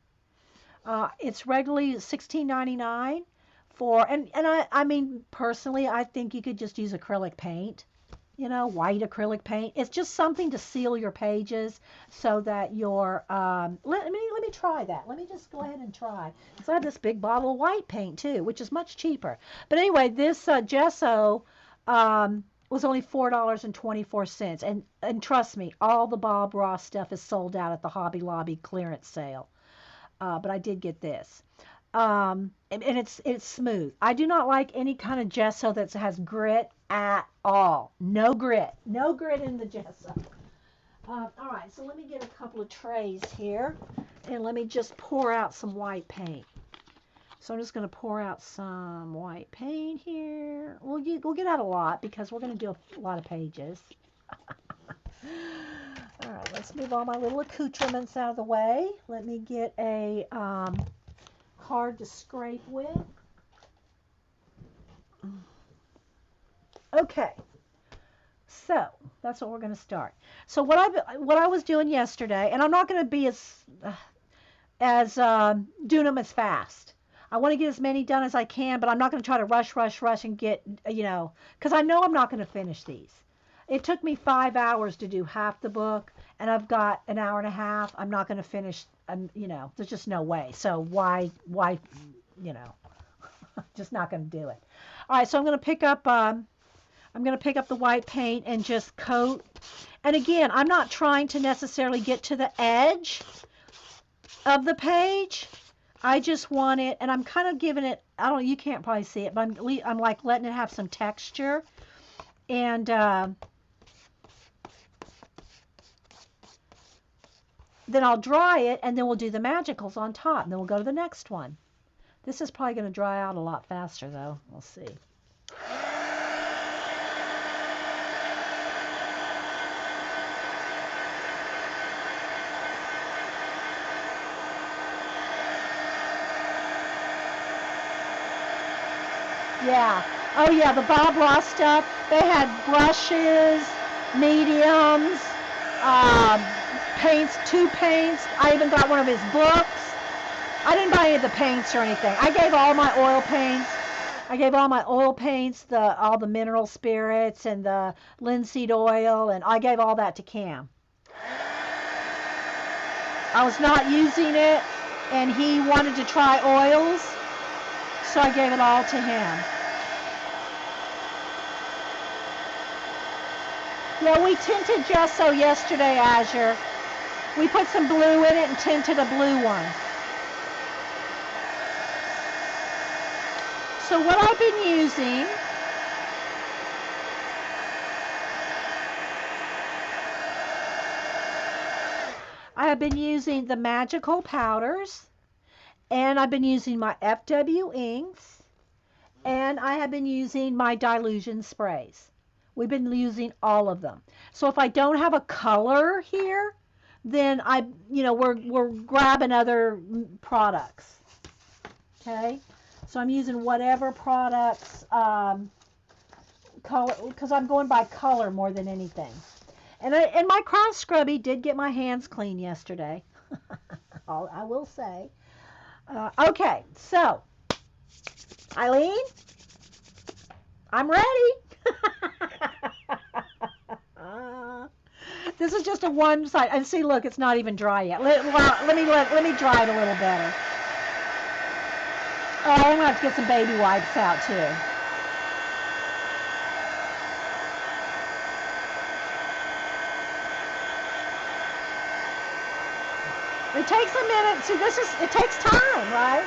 It's regularly $16.99 for, and I mean, personally, I think you could just use acrylic paint. You know, white acrylic paint. It's just something to seal your pages so that your, let me try that. Let me just go ahead and try. Because I have this big bottle of white paint too, which is much cheaper. But anyway, this gesso was only $4.24. And trust me, all the Bob Ross stuff is sold out at the Hobby Lobby clearance sale. But I did get this. And it's smooth. I do not like any kind of gesso that has grit at all. No grit in the gesso. All right, so let me get a couple of trays here, and let me just pour out some white paint. So I'm just going to pour out some white paint here. We'll get out a lot because we're going to do a lot of pages. All right, let's move all my little accoutrements out of the way. Let me get a card to scrape with. Okay, so that's what we're going to start. So what I was doing yesterday, and I'm not going to be as doing them as fast. I want to get as many done as I can, but I'm not going to try to rush and get, because I know I'm not going to finish these. It took me 5 hours to do half the book, and I've got an hour and a half. I'm not going to finish, there's just no way. So why, just not going to do it. All right, so I'm going to pick up the white paint and just coat. And again, I'm not trying to necessarily get to the edge of the page. I just want it, and I'm kind of giving it, I don't know, you can't probably see it, but I'm like letting it have some texture. And then I'll dry it, and then we'll do the magicals on top, and then we'll go to the next one. This is probably going to dry out a lot faster, though. We'll see. Yeah. Oh, yeah, the Bob Ross stuff. They had brushes, mediums, paints, 2 paints. I even got one of his books. I didn't buy any of the paints or anything. I gave all my oil paints. All the mineral spirits and the linseed oil, and I gave all that to Cam. I was not using it, and he wanted to try oils, so I gave it all to him. Yeah, we tinted gesso yesterday, Azure. We put some blue in it and tinted a blue one. So what I've been using, I have been using the magical powders, and I've been using my FW inks, and I have been using my dilution sprays. We've been using all of them. So if I don't have a color here, then we're grabbing other products. Okay, so I'm using whatever products, color, because I'm going by color more than anything. And my craft scrubby did get my hands clean yesterday. I will say. Okay, so Eileen, I'm ready. This is just a one side. And see, look, it's not even dry yet. Let me dry it a little better. Oh, I'm gonna have to get some baby wipes out too. It takes a minute. See, it takes time, right?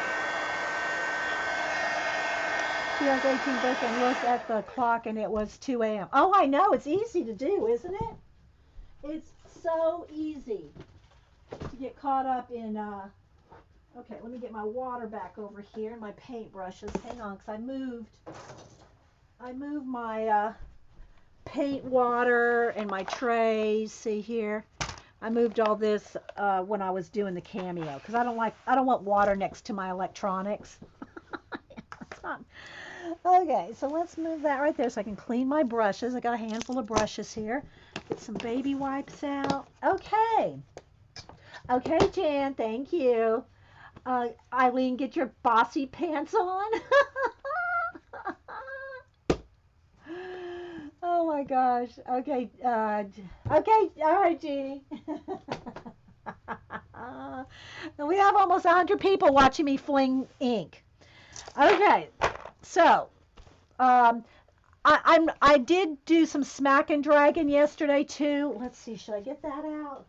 She has 18 birthday and looked at the clock and it was 2 a.m. Oh, I know. It's easy to do, isn't it? It's so easy to get caught up in, okay, let me get my water back over here and my paintbrushes. Hang on, because I moved my paint water and my trays. See here? I moved all this when I was doing the Cameo because I don't want water next to my electronics. Okay, so let's move that right there so I can clean my brushes. I got a handful of brushes here. Get some baby wipes out. Okay. Okay, Jan, thank you. Eileen, get your bossy pants on. Oh my gosh. Okay. Okay. All right, Jeannie. We have almost 100 people watching me fling ink. Okay. So, I did do some Smack and Dragon yesterday too. Let's see. Should I get that out?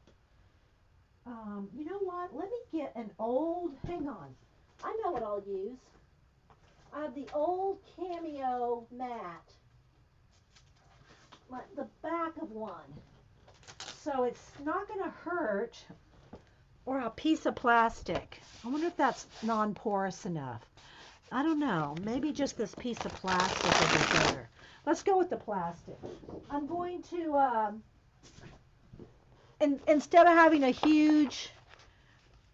You know what? Let me get an old. Hang on. I know what I'll use. I have the old Cameo mat. The back of one. So it's not going to hurt. Or a piece of plastic. I wonder if that's non-porous enough. I don't know. Maybe just this piece of plastic will be better. Let's go with the plastic. I'm going to, instead of having a huge,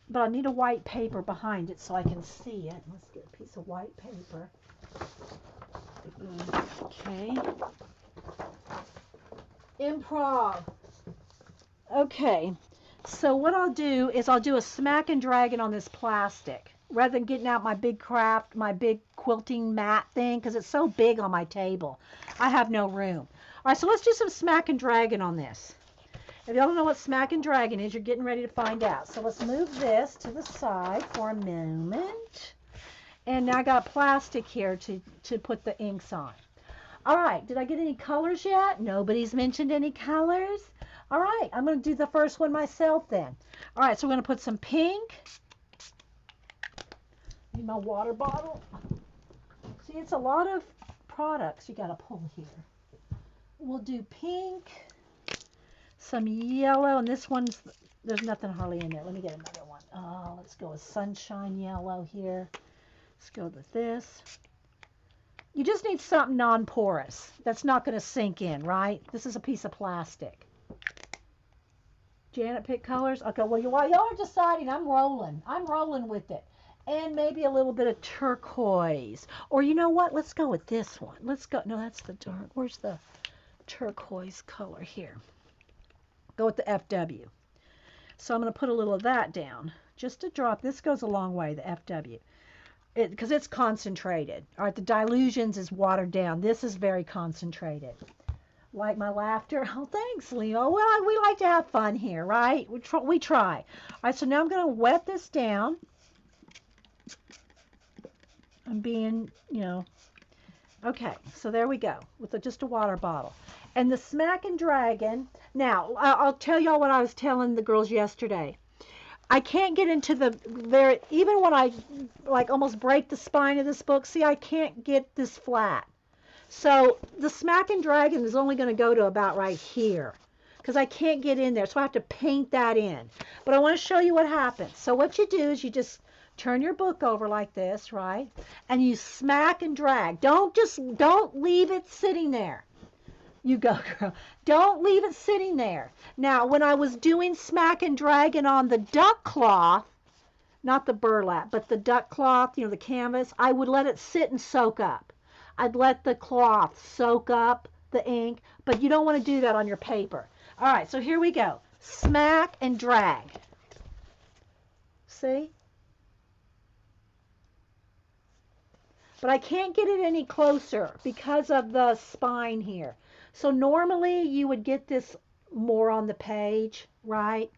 but I need a white paper behind it so I can see it. Let's get a piece of white paper. Okay. Improv. Okay. So what I'll do is I'll do a smack and dragon on this plastic rather than getting out my big craft, my big quilting mat thing, because it's so big on my table. I have no room. All right, so let's do some smack and dragon on this. If y'all don't know what smack and dragon is, you're getting ready to find out. So let's move this to the side for a moment. And now I got plastic here to put the inks on. All right, did I get any colors yet? Nobody's mentioned any colors. All right, I'm going to do the first one myself then. All right, so we're going to put some pink. Need my water bottle. See, it's a lot of products you got to pull here. We'll do pink, some yellow, and this one's, there's nothing hardly in there. Let me get another one. Oh, let's go with sunshine yellow here. Let's go with this. You just need something non-porous that's not going to sink in, right? This is a piece of plastic. Janet pick colors. Okay, well, while y'all are deciding, I'm rolling. I'm rolling with it. And maybe a little bit of turquoise. Or you know what? Let's go with this one. Let's go. No, that's the dark. Where's the turquoise color here? Go with the FW. So I'm going to put a little of that down. Just a drop. This goes a long way, the FW. Because it's concentrated. All right, the dilutions is watered down. This is very concentrated. Like my laughter? Oh, thanks, Leo. Well, we like to have fun here, right? We try. All right, so now I'm going to wet this down. I'm being, okay, so there we go with just a water bottle. And the smack and dragon. Now, I'll tell y'all what I was telling the girls yesterday. I can't get into even when I like almost break the spine of this book, see, I can't get this flat. So the smack and dragon is only going to go to about right here because I can't get in there. So I have to paint that in. But I want to show you what happens. So what you do is you just turn your book over like this, right? And you smack and drag. Don't leave it sitting there. You go, girl. Don't leave it sitting there. Now, when I was doing smack and dragon on the duck cloth, not the burlap, but the duck cloth, the canvas, I would let it sit and soak up. I'd let the cloth soak up the ink, but you don't want to do that on your paper. All right, so here we go. Smack and drag. See? But I can't get it any closer because of the spine here. So normally you would get this more on the page, right?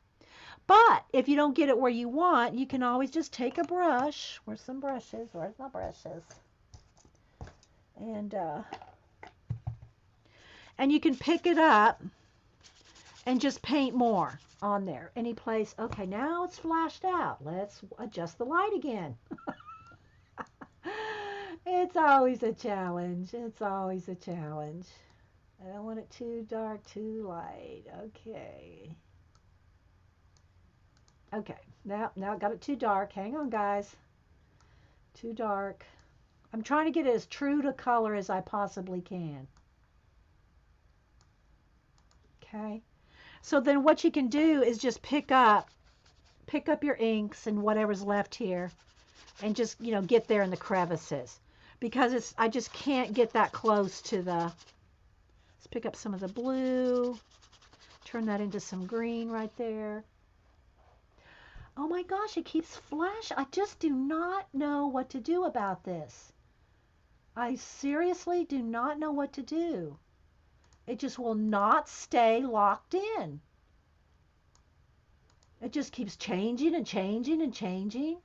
But if you don't get it where you want, you can always just take a brush. Where's some brushes? Where's my brushes? And you can pick it up and just paint more on there. Any place. Okay, now it's flashed out. Let's adjust the light again. It's always a challenge. It's always a challenge. I don't want it too dark, too light. Okay. Okay, now I got it too dark. Hang on, guys. Too dark. I'm trying to get it as true to color as I possibly can. Okay. So then what you can do is just pick up your inks and whatever's left here and just, get there in the crevices. Because I just can't get that close to the, let's pick up some of the blue, turn that into some green right there. Oh my gosh, it keeps flashing. I just do not know what to do about this. I seriously do not know what to do. It just will not stay locked in. It just keeps changing and changing and changing.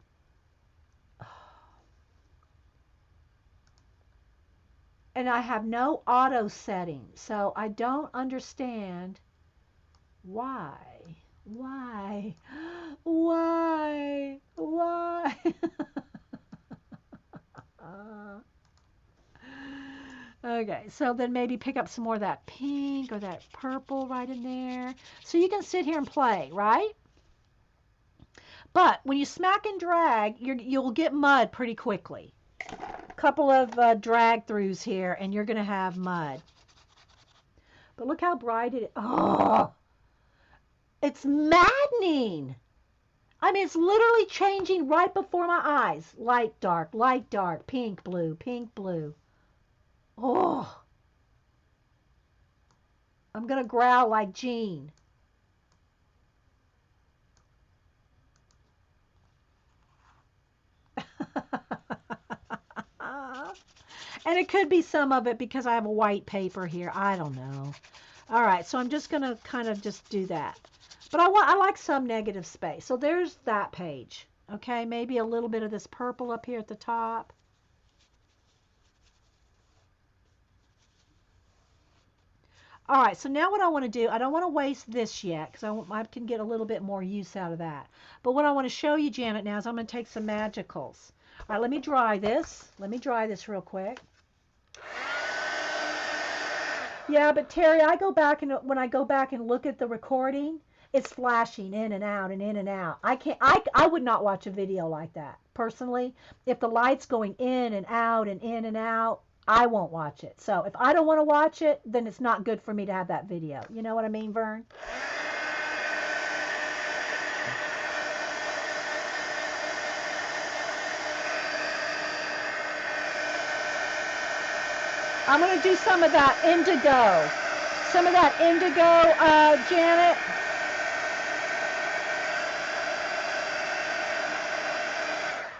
And I have no auto setting, so I don't understand why. Why? Okay, so then maybe pick up some more of that pink or that purple right in there. So you can sit here and play, right? But when you smack and drag, you'll get mud pretty quickly. A couple of drag throughs here, and you're going to have mud. But look how bright it is. Oh, it's maddening. I mean, it's literally changing right before my eyes. Light, dark, pink, blue, pink, blue. Oh, I'm going to growl like Jean. And it could be some of it because I have a white paper here. I don't know. All right, so I'm just going to kind of just do that. But I like some negative space. So there's that page. Okay, maybe a little bit of this purple up here at the top. All right, so now what I want to do, I don't want to waste this yet because I can get a little bit more use out of that. But what I want to show you, Janet, now is I'm going to take some magicals. All right, let me dry this. Let me dry this real quick. Yeah, but Terry, I go back and when I go back and look at the recording, it's flashing in and out and in and out. I can't. I would not watch a video like that personally. If the light's going in and out and in and out, I won't watch it. So if I don't want to watch it, then it's not good for me to have that video. You know what I mean, Vern? I'm going to do some of that indigo. Some of that indigo, Janet.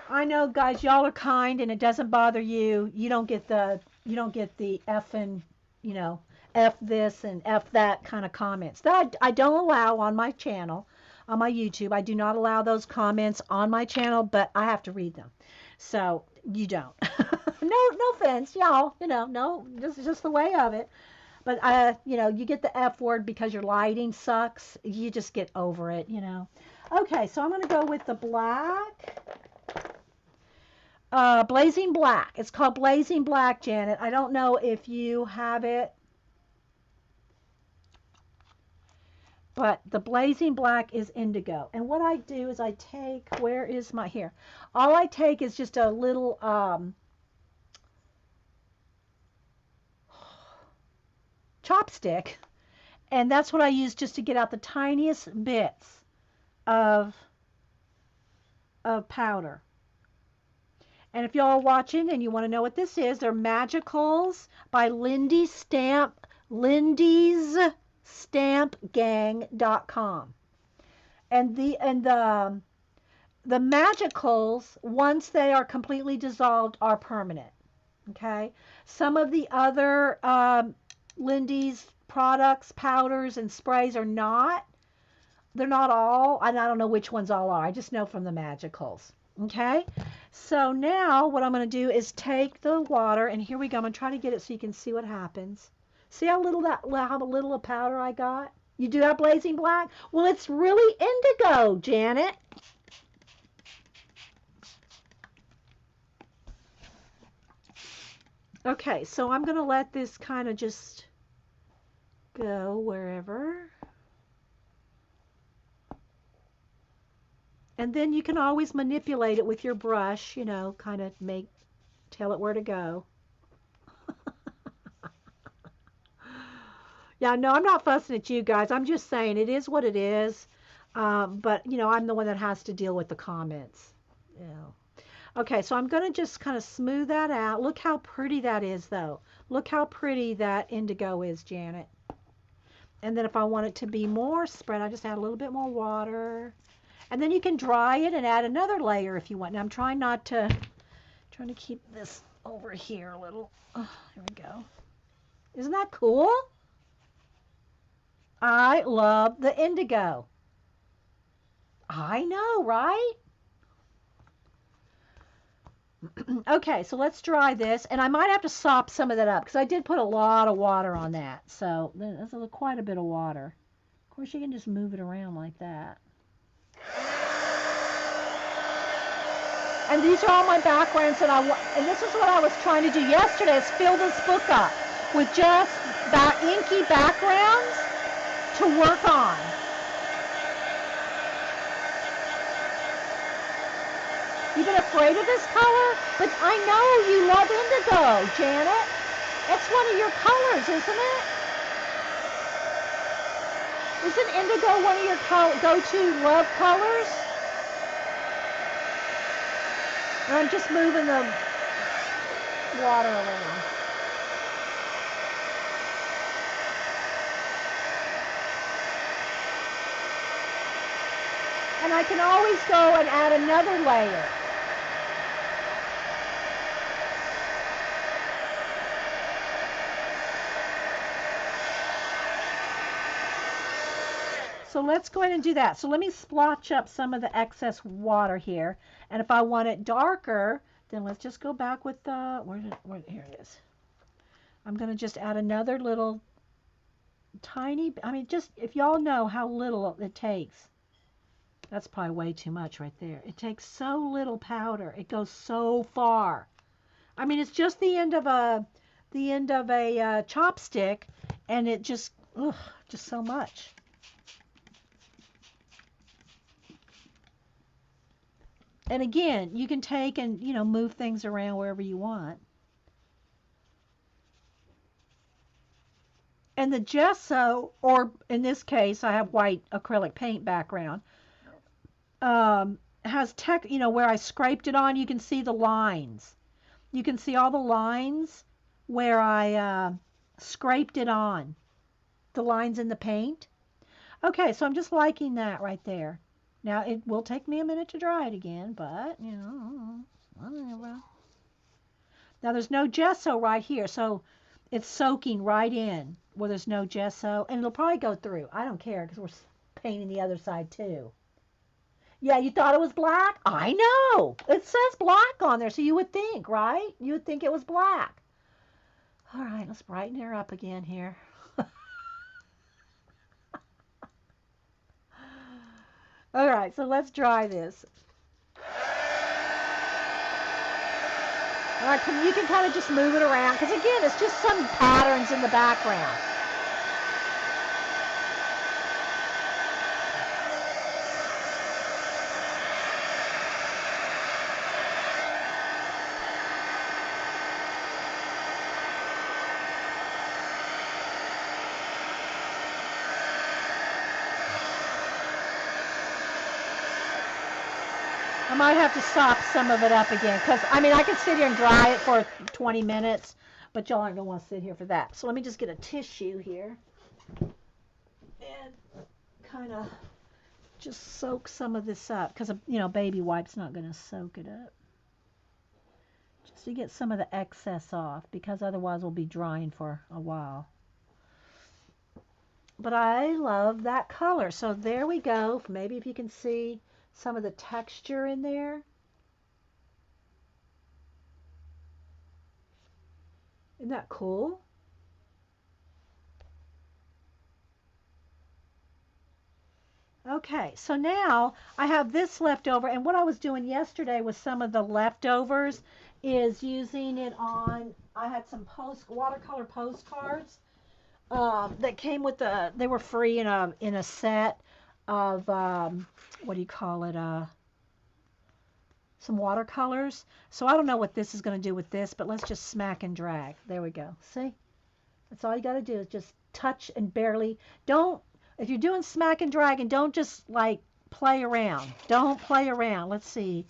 I know, guys, y'all are kind and it doesn't bother you. You don't get the effing, you know, F this and F that kind of comments. That I don't allow on my channel, on my YouTube. I do not allow those comments on my channel, but I have to read them. So you don't. No offense, y'all. You know, no, this is just the way of it. But you know, you get the F word because your lighting sucks. You just get over it, you know. Okay, so I'm gonna go with the black. Blazing Black. It's called Blazing Black, Janet. I don't know if you have it, but the Blazing Black is indigo. And what I do is I take, where is my, here. All I take is just a little chopstick, and that's what I use just to get out the tiniest bits of powder. And if y'all are watching and you want to know what this is, they're Magicals by LindyStampGang.com. And the Magicals, once they are completely dissolved, are permanent. Okay. Some of the other Lindy's products, powders, and sprays are not. They're not all. I don't know which ones all are. I just know from the Magicals. Okay, so now what I'm going to do is take the water, and here we go. I'm going to try to get it so you can see what happens. See how little of powder I got? You do have Blazing Black? Well, it's really indigo, Janet. Okay, so I'm going to let this kind of just go wherever. And then you can always manipulate it with your brush, you know, kind of tell it where to go. Yeah, no, I'm not fussing at you guys. I'm just saying it is what it is. But, you know, I'm the one that has to deal with the comments. Yeah. Okay, so I'm going to just kind of smooth that out. Look how pretty that is, though. Look how pretty that indigo is, Janet. And then if I want it to be more spread, I just add a little bit more water. And then you can dry it and add another layer if you want. Now I'm trying to keep this over here a little. Oh, here we go. Isn't that cool? I love the indigo. I know, right? Okay, so let's dry this. And I might have to sop some of that up because I did put a lot of water on that. So that's quite a bit of water. Of course, you can just move it around like that. And these are all my backgrounds, and this is what I was trying to do yesterday, is fill this book up with just inky backgrounds to work on. You've been afraid of this color? But I know you love indigo, Janet. That's one of your colors, isn't it? Isn't indigo one of your go-to love colors? And I'm just moving the water around. And I can always go and add another layer. So let's go ahead and do that. So let me splotch up some of the excess water here. And if I want it darker, then let's just go back with the, here it is. I'm going to just add another little tiny, I mean, just if y'all know how little it takes. That's probably way too much right there. It takes so little powder. It goes so far. I mean, it's just the end of a chopstick, and it just so much. And again, you can take and, move things around wherever you want. And the gesso, or in this case, I have white acrylic paint background, has where I scraped it on, you can see the lines. You can see all the lines where I scraped it on. The lines in the paint. Okay, so I'm just liking that right there. Now, it will take me a minute to dry it again, but, whatever. Now, there's no gesso right here, so it's soaking right in where there's no gesso, and it'll probably go through. I don't care, because we're painting the other side, too. Yeah, you thought it was black? I know. It says black on there, so you would think, right? You would think it was black. All right, let's brighten her up again here. All right, so let's dry this. All right, you can kind of just move it around, because again, it's just some patterns in the background. I might have to sop some of it up again, because, I mean, I could sit here and dry it for 20 minutes, but y'all aren't going to want to sit here for that. So let me just get a tissue here and kind of just soak some of this up, because, baby wipe's not going to soak it up. Just to get some of the excess off, because otherwise we'll be drying for a while. But I love that color. So there we go. Maybe if you can see some of the texture in there. Isn't that cool? Okay, so now I have this left over, and what I was doing yesterday with some of the leftovers is using it on, I had some watercolor postcards that came with they were free in a set of, what do you call it, some watercolors. So I don't know what this is going to do with this, but let's just smack and drag. There we go. See? That's all you got to do is just touch and barely. If you're doing smack and drag, and don't just like play around. Don't play around. Let's see.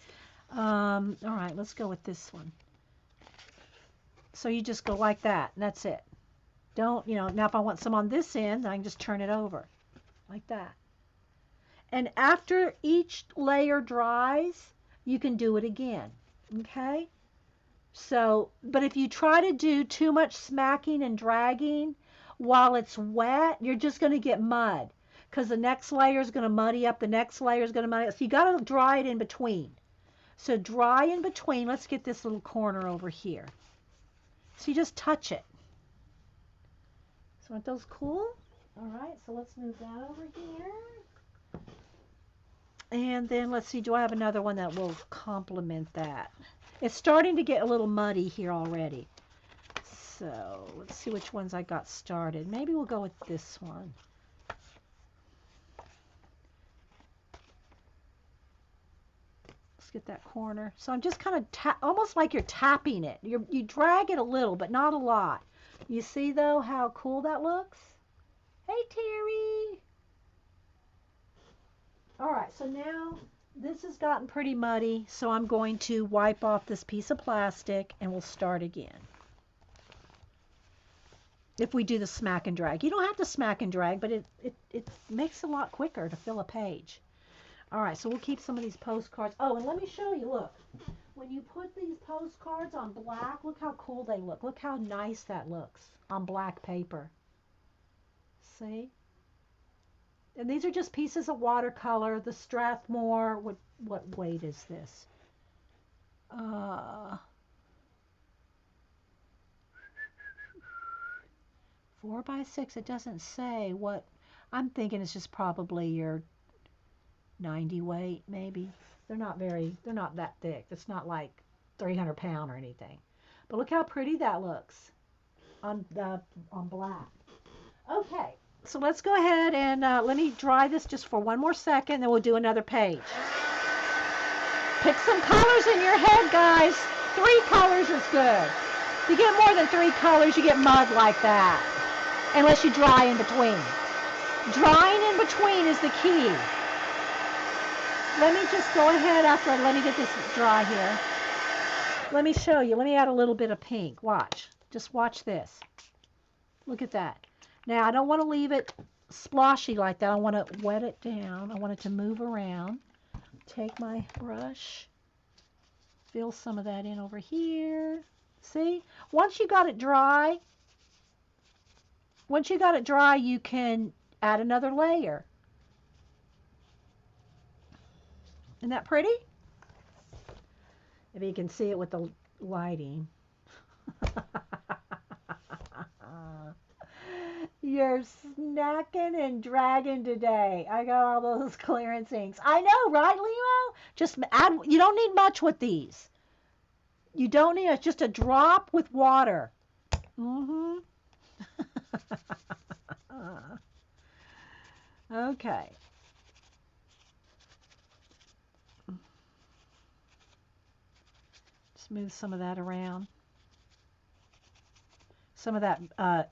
All right, let's go with this one. So you just go like that, and that's it. Don't, now if I want some on this end, then I can just turn it over like that. And after each layer dries, you can do it again, okay? So, but if you try to do too much smacking and dragging while it's wet, you're just going to get mud, because the next layer is going to muddy up, the next layer is going to muddy up. So you got to dry it in between. So dry in between. Let's get this little corner over here. So you just touch it. So aren't those cool? All right, so let's move that over here. And then let's see, do I have another one that will complement that? It's starting to get a little muddy here already. So let's see which ones I got started. Maybe we'll go with this one. Let's get that corner. So I'm just kind of almost like you're tapping it. You drag it a little, but not a lot. You see though how cool that looks? Hey Terry. All right, so now this has gotten pretty muddy, so I'm going to wipe off this piece of plastic and we'll start again. If we do the smack and drag. You don't have to smack and drag, but it makes it a lot quicker to fill a page. All right, so we'll keep some of these postcards. Oh, and let me show you, look. When you put these postcards on black, look how cool they look. Look how nice that looks on black paper. See? And these are just pieces of watercolor. The Strathmore, what weight is this? 4x6, it doesn't say what. I'm thinking it's just probably your 90 weight, maybe. They're not that thick. It's not like 300 pound or anything. But look how pretty that looks on black. Okay, so let's go ahead and let me dry this just for one more second, then we'll do another page. Pick some colors in your head, guys. 3 colors is good. If you get more than 3 colors, you get mud like that. Unless you dry in between. Drying in between is the key. Let me just go ahead let me get this dry here. Let me show you. Let me add a little bit of pink. Watch. Just watch this. Look at that. Now, I don't want to leave it sploshy like that. I want to wet it down. I want it to move around. Take my brush. Fill some of that in over here. See? Once you got it dry, you can add another layer. Isn't that pretty? If you can see it with the lighting. You're snacking and dragging today. I got all those clearance inks. I know, right, Leo? Just add, you don't need much with these. You don't need it. Just a drop with water. Okay. Just move some of that around. Some of that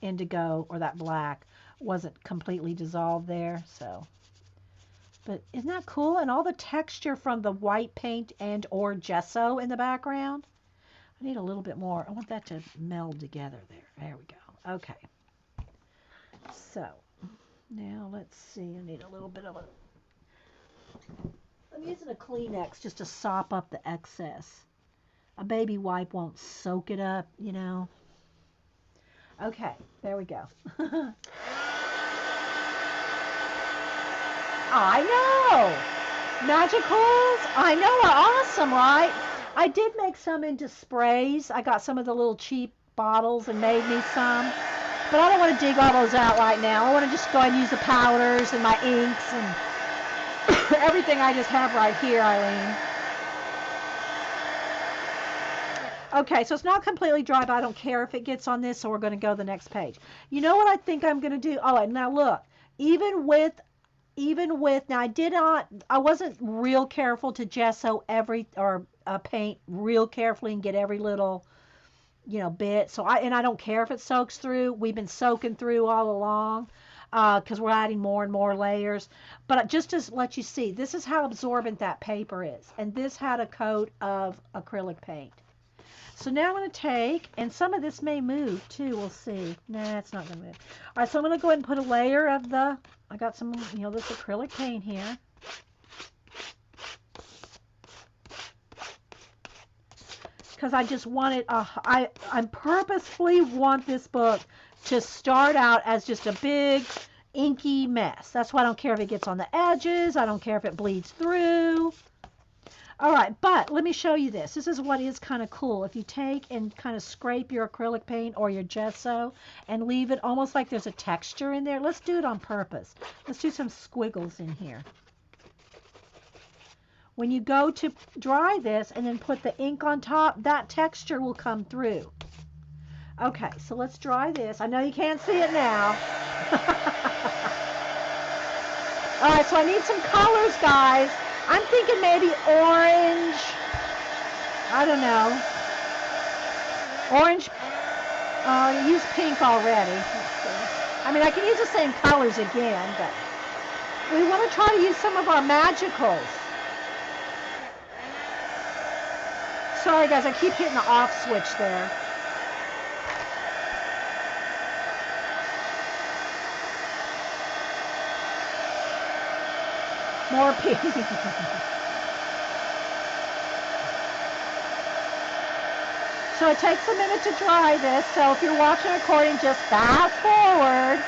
indigo or that black wasn't completely dissolved there, so. But isn't that cool? And all the texture from the white paint and or gesso in the background. I need a little bit more. I want that to meld together there. There we go. Okay. So now let's see. I need a little bit of a. I'm using a Kleenex just to sop up the excess. A baby wipe won't soak it up, you know. Okay, there we go. I know! Magicals, I know, are awesome, right? I did make some into sprays. I got some of the little cheap bottles and made me some. But I don't want to dig all those out right now. I want to just go ahead and use the powders and my inks and everything I just have right here, Eileen. Okay, so it's not completely dry, but I don't care if it gets on this, so we're going to go to the next page. You know what I think I'm going to do? Oh, and now look, even with, now I wasn't real careful to gesso paint real carefully and get every little, bit. So I don't care if it soaks through. We've been soaking through all along because we're adding more and more layers. But just to let you see, this is how absorbent that paper is. And this had a coat of acrylic paint. So now I'm going to take, and some of this may move too, we'll see. Nah, it's not going to move. All right, so I'm going to go ahead and put a layer of I got some, this acrylic paint here. Because I just want it, I purposefully want this book to start out as just a big inky mess. That's why I don't care if it gets on the edges. I don't care if it bleeds through. All right, but let me show you this. This is what is kind of cool. If you take and kind of scrape your acrylic paint or your gesso and leave it almost like there's a texture in there. Let's do it on purpose. Let's do some squiggles in here. when you go to dry this and then put the ink on top, that texture will come through. Okay, so let's dry this. I know you can't see it now. All right, so I need some colors, guys. I'm thinking maybe orange. I don't know. Orange. I used pink already. Let's see. I mean, I can use the same colors again, but we want to try to use some of our magicals. Sorry, guys, I keep hitting the off switch there. More pink. So it takes a minute to dry this, so if you're watching a recording, just fast forward.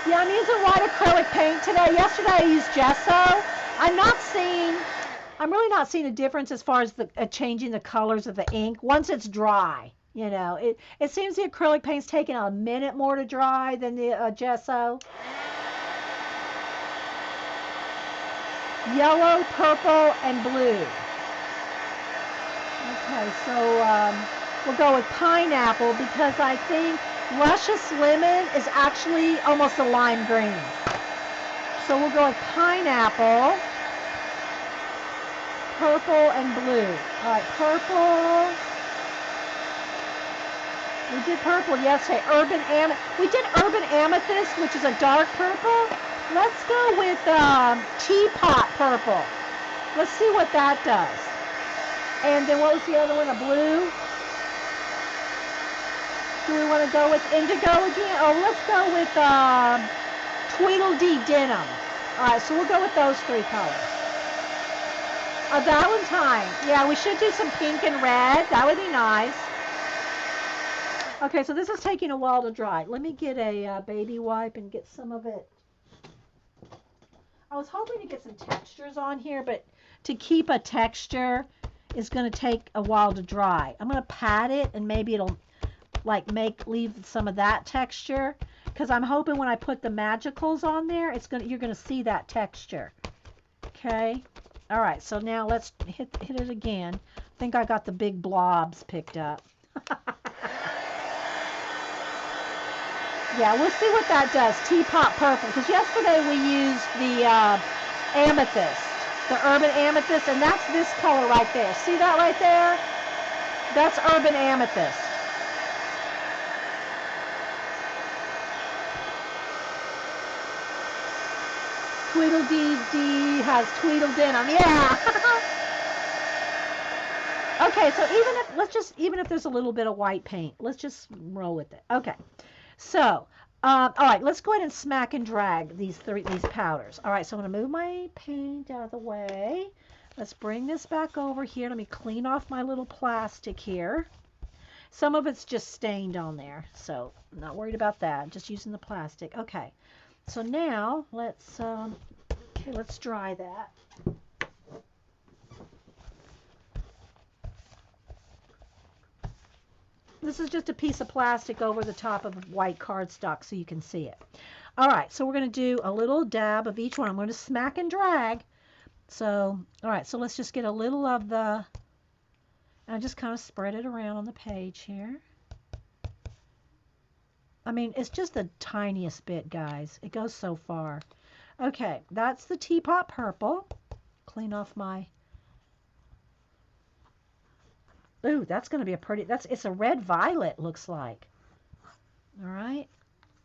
Yeah, I'm using white acrylic paint today. Yesterday I used gesso. I'm really not seeing a difference as far as the changing the colors of the ink once it's dry. You know, it seems the acrylic paint's taking a minute more to dry than the gesso. Yellow, purple, and blue. Okay, so we'll go with pineapple because I think luscious lemon is actually almost a lime green. So we'll go with pineapple, purple, and blue. All right, purple. We did purple yesterday. We did urban amethyst, which is a dark purple. Let's go with teapot purple. Let's see what that does. And then what was the other one? A blue? Do we want to go with indigo again? Oh, let's go with Tweedledee denim. All right, so we'll go with those three colors. A Valentine. Yeah, we should do some pink and red. That would be nice. Okay, so this is taking a while to dry. Let me get a baby wipe and get some of it. I was hoping to get some textures on here, but to keep a texture is going to take a while to dry. I'm going to pat it and maybe it'll like leave some of that texture because I'm hoping when I put the magicals on there, you're going to see that texture. Okay. All right. So now let's hit it again. I think I got the big blobs picked up. Yeah, we'll see what that does. Teapot purple. Because yesterday we used the amethyst, the urban amethyst, and that's this color right there. See that right there? That's urban amethyst. Tweedledee has Tweedle denim. Yeah. Okay, so even if there's a little bit of white paint, let's just roll with it. Okay. So, all right, let's go ahead and smack and drag these powders. All right, so I'm going to move my paint out of the way. Let's bring this back over here. Let me clean off my little plastic here. Some of it's just stained on there, so I'm not worried about that. Just using the plastic. Okay, so now let's dry that. This is just a piece of plastic over the top of white cardstock so you can see it. All right, so we're going to do a little dab of each one. I'm going to smack and drag. So, all right, so let's just get a little of the, and just kind of spread it around on the page here. I mean, it's just the tiniest bit, guys. It goes so far. Okay, that's the teapot purple. Clean off my... Ooh, that's going to be a pretty, it's a red violet, looks like. All right.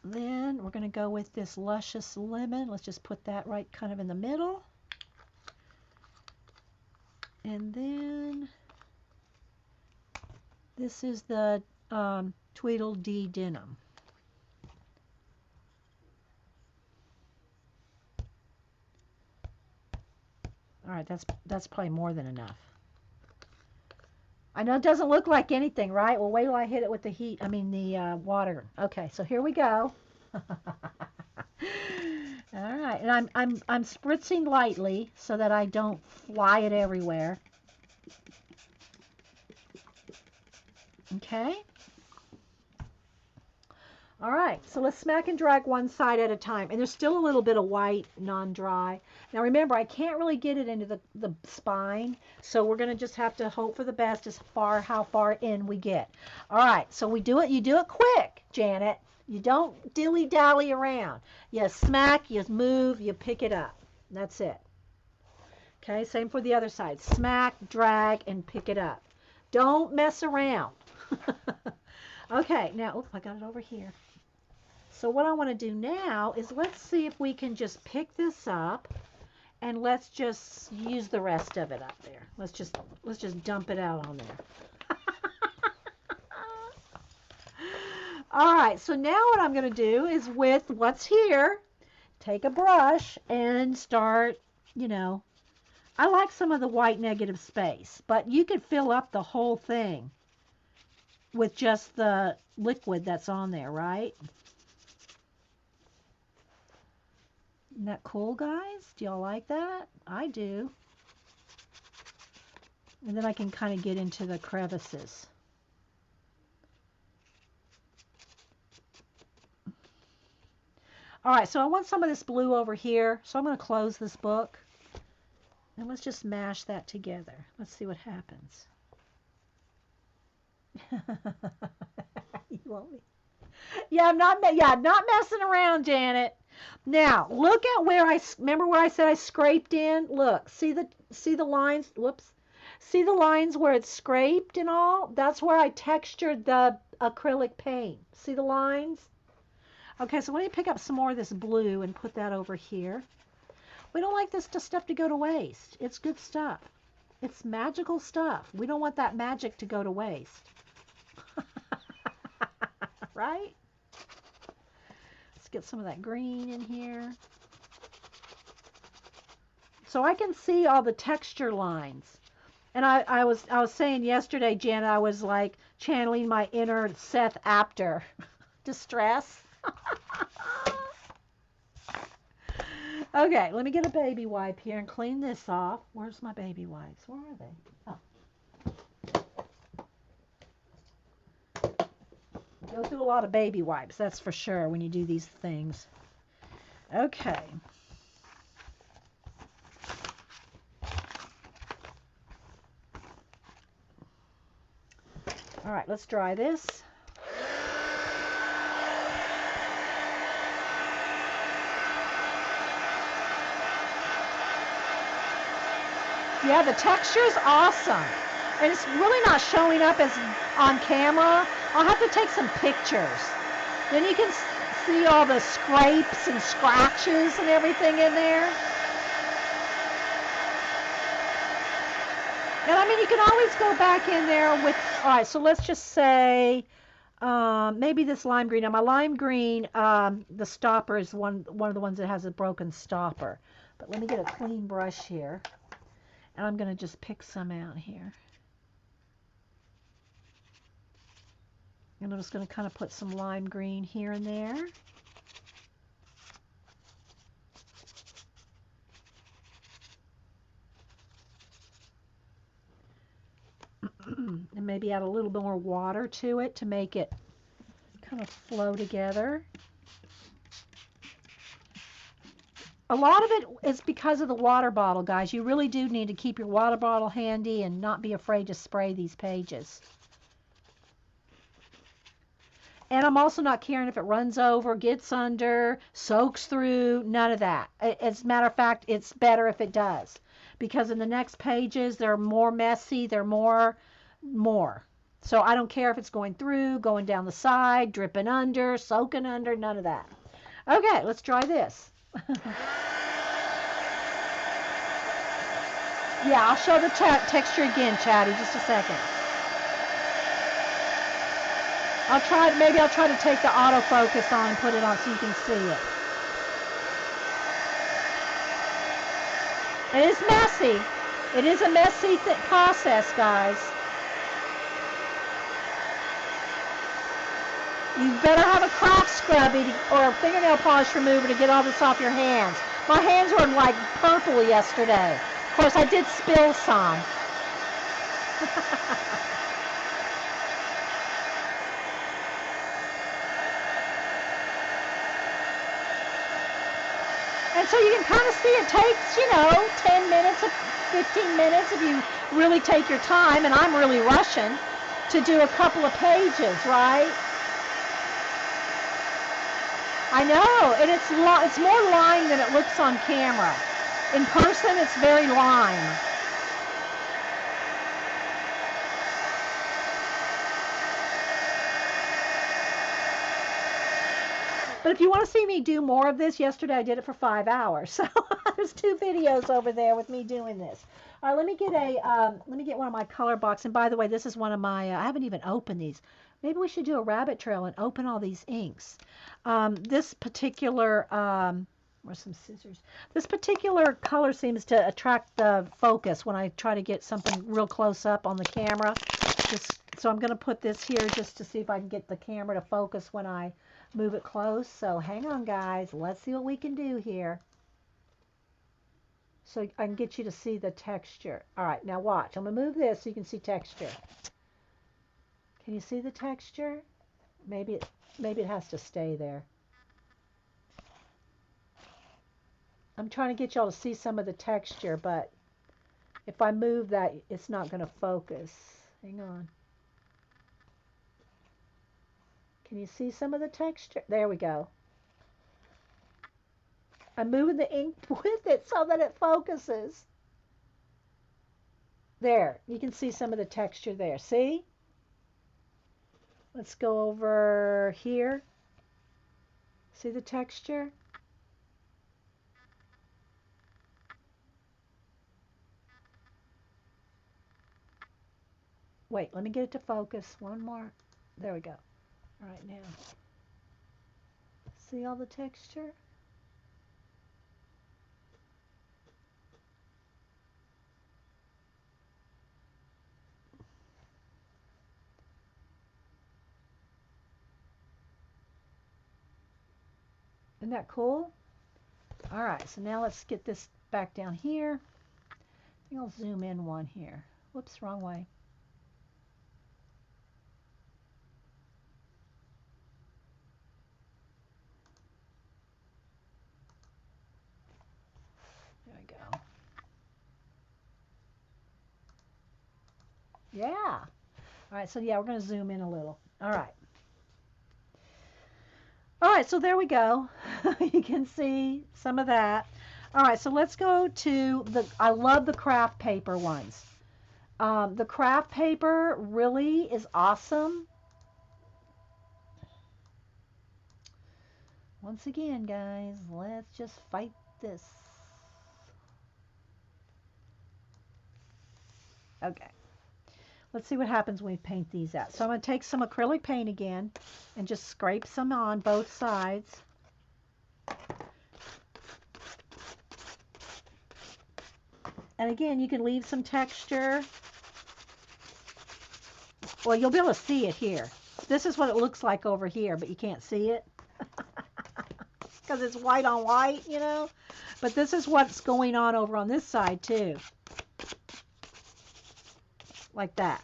Then we're going to go with this luscious lemon. Let's just put that right kind of in the middle. And then this is the Tweedledee denim. All right, that's probably more than enough. I know it doesn't look like anything, right? Well, wait till I hit it with the heat. I mean the water. Okay, so here we go. All right, and I'm spritzing lightly so that I don't fly it everywhere. Okay. All right, so let's smack and drag one side at a time. And there's still a little bit of white, non-dry. Now remember, I can't really get it into the spine, so we're going to just have to hope for the best as far how far in we get. All right, so we do it. You do it quick, Janet. You don't dilly-dally around. You smack, you move, you pick it up. That's it. Okay, same for the other side. Smack, drag, and pick it up. Don't mess around. Okay, now, oops, I got it over here. So what I want to do now is let's see if we can just pick this up and let's just use the rest of it up there. Let's just dump it out on there. All right, so now what I'm going to do is with what's here, take a brush and start, I like some of the white negative space, but you could fill up the whole thing with just the liquid that's on there, right? Isn't that cool, guys? Do y'all like that? I do. And then I can kind of get into the crevices. All right, so I want some of this blue over here, so I'm going to close this book. And let's just mash that together. Let's see what happens. You want me? Yeah, not messing around, Janet. Now, look at remember where I said I scraped in? Look, see the lines? Whoops. See the lines where it's scraped and all? That's where I textured the acrylic paint. See the lines? Okay, so let me pick up some more of this blue and put that over here. We don't like this stuff to go to waste. It's good stuff. It's magical stuff. We don't want that magic to go to waste. Right? Let's get some of that green in here. So I can see all the texture lines. And I was saying yesterday, Janet, I was like channeling my inner Seth Apter distress. Okay, let me get a baby wipe here and clean this off. Where's my baby wipes? Where are they? Oh. Go through a lot of baby wipes, that's for sure, when you do these things. Okay. All right, let's dry this. Yeah, the texture is awesome. And it's really not showing up as on camera. I'll have to take some pictures. Then you can see all the scrapes and scratches and everything in there. And I mean, you can always go back in there with, all right, so let's just say maybe this lime green. Now my lime green, the stopper is one of the ones that has a broken stopper. But let me get a clean brush here. And I'm going to just pick some out here. And I'm just going to kind of put some lime green here and there. And maybe add a little bit more water to it to make it kind of flow together. A lot of it is because of the water bottle, guys. You really do need to keep your water bottle handy and not be afraid to spray these pages. And I'm also not caring if it runs over, gets under, soaks through, none of that. As a matter of fact, it's better if it does. Because in the next pages, they're more messy, they're more. So I don't care if it's going through, going down the side, dripping under, soaking under, none of that. Okay, let's try this. Yeah, I'll show the texture again, Chatty, just a second. Maybe I'll try to take the autofocus on and put it on so you can see it. And it's messy. It is a messy process, guys. You better have a craft scrubby or a fingernail polish remover to get all this off your hands. My hands were like purple yesterday. Of course, I did spill some. so you can kind of see it takes, 10 minutes, 15 minutes if you really take your time, and I'm really rushing to do a couple of pages, right? I know, and it's more lime than it looks on camera. In person, it's very lime. But if you want to see me do more of this, yesterday I did it for 5 hours. So there's 2 videos over there with me doing this. All right, let me get one of my color boxes. And by the way, this is one of my, I haven't even opened these. Maybe we should do a rabbit trail and open all these inks. This particular, where's some scissors? This particular color seems to attract the focus when I try to get something real close up on the camera. So I'm going to put this here just to see if I can get the camera to focus when I move it close. So hang on, guys. Let's see what we can do here. So I can get you to see the texture. All right, now watch. I'm going to move this so you can see texture. Can you see the texture? Maybe it has to stay there. I'm trying to get y'all to see some of the texture, but if I move that, it's not going to focus. Hang on. Can you see some of the texture? There we go. I'm moving the ink with it so that it focuses. There, you can see some of the texture there. See? Let's go over here. See the texture? Wait, let me get it to focus. One more. There we go. All right, now. See all the texture? Isn't that cool? All right, so now let's get this back down here. I think I'll zoom in one here. Whoops, wrong way. There we go. Yeah. All right, so yeah, we're going to zoom in a little. All right. All right, so there we go. You can see some of that. All right, so let's go to I love the craft paper ones. The craft paper really is awesome. Once again, guys, let's just fight this. Okay. Let's see what happens when we paint these out. So I'm going to take some acrylic paint again and just scrape some on both sides. And again, you can leave some texture. Well, you'll be able to see it here. This is what it looks like over here, but you can't see it because it's white on white, But this is what's going on over on this side too. Like that.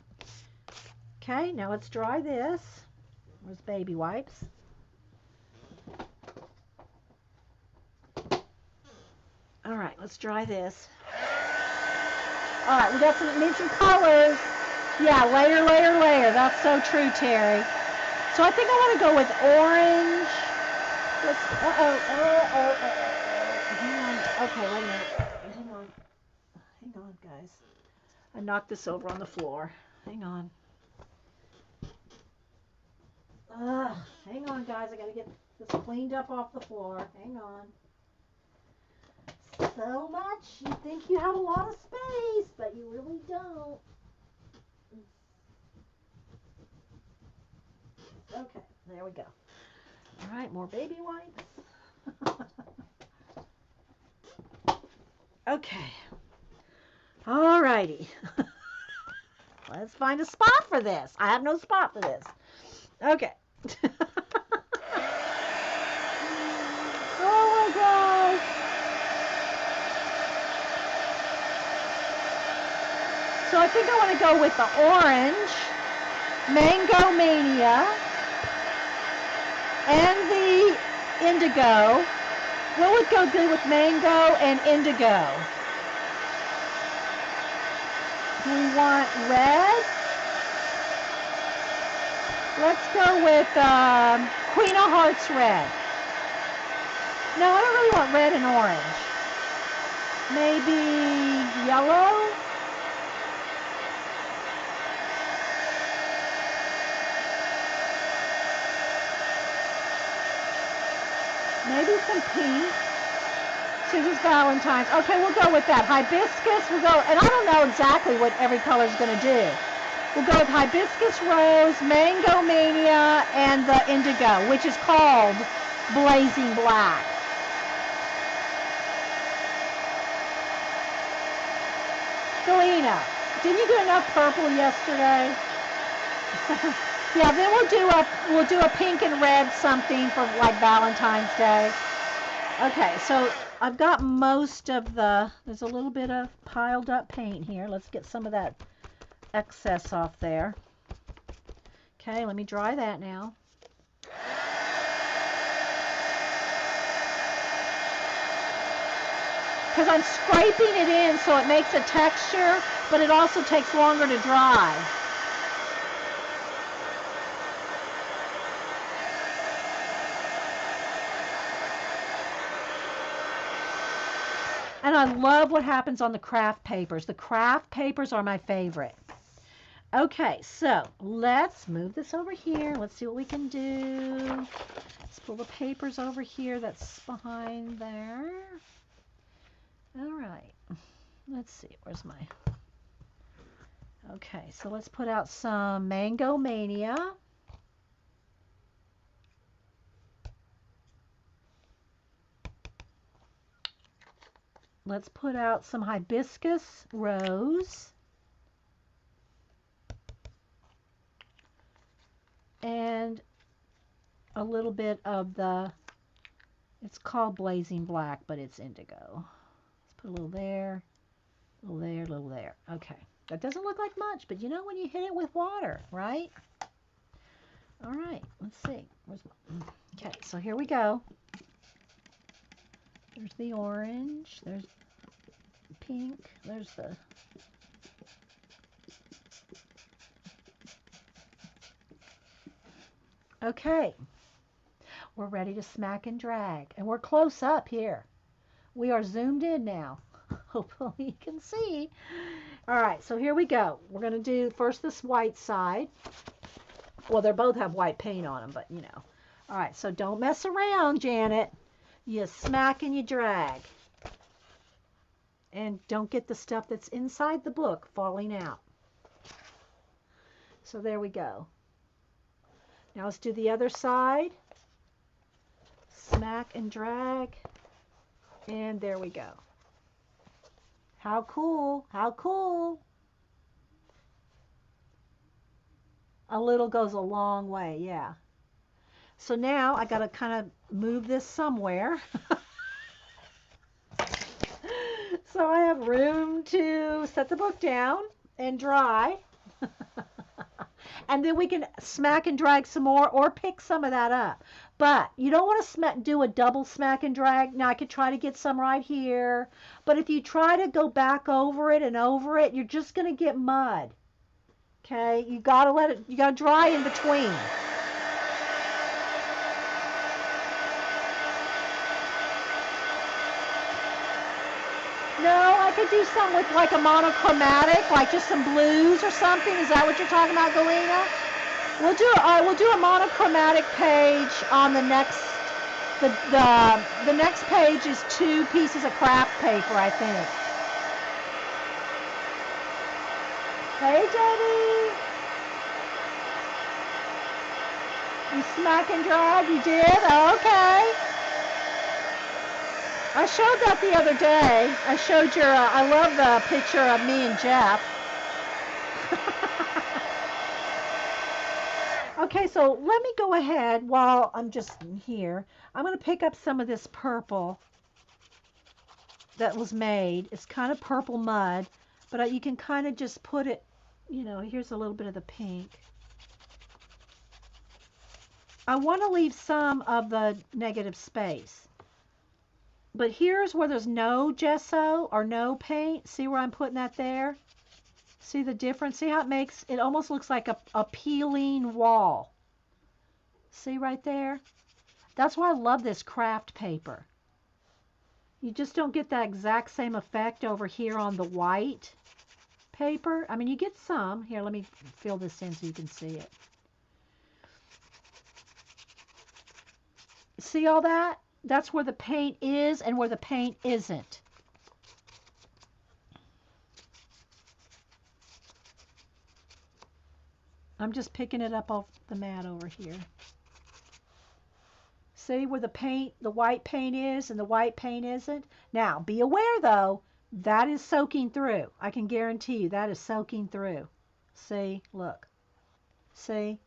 Okay, now let's dry this. Where's baby wipes? All right, let's dry this. All right, we need some colors. Yeah, layer, layer, layer. That's so true, Terry. So I think I want to go with orange. Hang on. Okay, wait a minute. Hang on, guys. I knocked this over on the floor. Hang on. Hang on, guys. I got to get this cleaned up off the floor. Hang on. So much. You think you have a lot of space, but you really don't. Okay, there we go. All right, more baby wipes. Okay. All righty. Let's find a spot for this. I have no spot for this. Okay. Oh my gosh. So I think I want to go with the orange, Mango Mania, and the indigo, What would go good with mango and indigo? Do we want red? Let's go with Queen of Hearts red. No, I don't really want red and orange. Maybe yellow? Maybe some pink. Susan's Valentine's. Okay, we'll go with that. Hibiscus, we'll go, and I don't know exactly what every color is going to do. We'll go with Hibiscus Rose, Mango Mania, and the Indigo, which is called Blazing Black. Galena, didn't you get enough purple yesterday? Yeah, then we'll do a pink and red something for like Valentine's Day. Okay, so I've got most of there's a little bit of piled up paint here. Let's get some of that excess off there. Okay, let me dry that now. Because I'm scraping it in so it makes a texture, but it also takes longer to dry. And I love what happens on the craft papers. The craft papers are my favorite. Okay, so let's move this over here. Let's see what we can do. Let's pull the papers over here. That's behind there. All right. Let's see. Where's my... Okay, so let's put out some Mango Mania. Let's put out some Hibiscus Rose. And a little bit of it's called Blazing Black, but it's indigo. Let's put a little there, a little there, a little there. Okay, that doesn't look like much, but you know when you hit it with water, right? All right, let's see. Okay, so here we go. There's the orange, there's the pink, there's the... Okay, we're ready to smack and drag, and we're close up here. We are zoomed in now. Hopefully you can see. All right, so here we go. We're going to do first this white side. Well, they both have white paint on them, but you know. All right, so don't mess around, Janet. You smack and you drag. And don't get the stuff that's inside the book falling out. So there we go. Now let's do the other side. Smack and drag. And there we go. How cool. How cool. A little goes a long way, yeah. So now I got to kind of move this somewhere. So I have room to set the book down and dry. And then we can smack and drag some more or pick some of that up. But you don't want to do a double smack and drag. Now I could try to get some right here. But if you try to go back over it and over it, you're just going to get mud. Okay? You got to you got to dry in between. No, I could do something with like a monochromatic, like just some blues or something. Is that what you're talking about, Galena? We'll do a monochromatic page on the next. The next page is 2 pieces of craft paper, I think. Hey, Debbie. You smack and drag? You did? Okay. I showed that the other day. I showed your, I love the picture of me and Jeff. Okay, so let me go ahead while I'm just here. I'm going to pick up some of this purple that was made. It's kind of purple mud, but you can kind of just put it, you know, here's a little bit of the pink. I want to leave some of the negative space. But here's where there's no gesso or no paint. See where I'm putting that there? See the difference? See how it makes, it almost looks like a peeling wall. See right there? That's why I love this craft paper. You just don't get that exact same effect over here on the white paper. I mean, you get some. Here, let me fill this in so you can see it. See all that? That's where the paint is and where the paint isn't. I'm just picking it up off the mat over here. See where the white paint is and the white paint isn't? Now, be aware though, that is soaking through. I can guarantee you that is soaking through. See, look. See?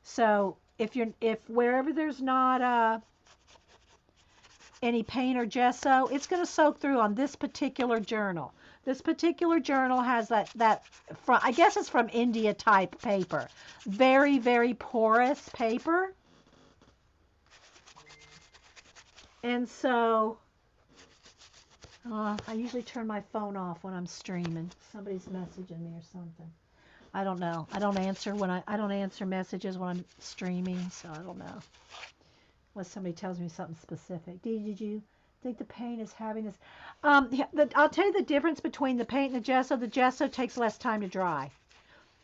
So, if wherever there's not any paint or gesso, it's going to soak through on this particular journal. This particular journal has that from, I guess it's from India type paper. Very, very porous paper. And so, I usually turn my phone off when I'm streaming. Somebody's messaging me or something. I don't know. I don't answer I don't answer messages when I'm streaming, so I don't know. Unless somebody tells me something specific. Did you think the paint is having this? I'll tell you the difference between the paint and the gesso. The gesso takes less time to dry.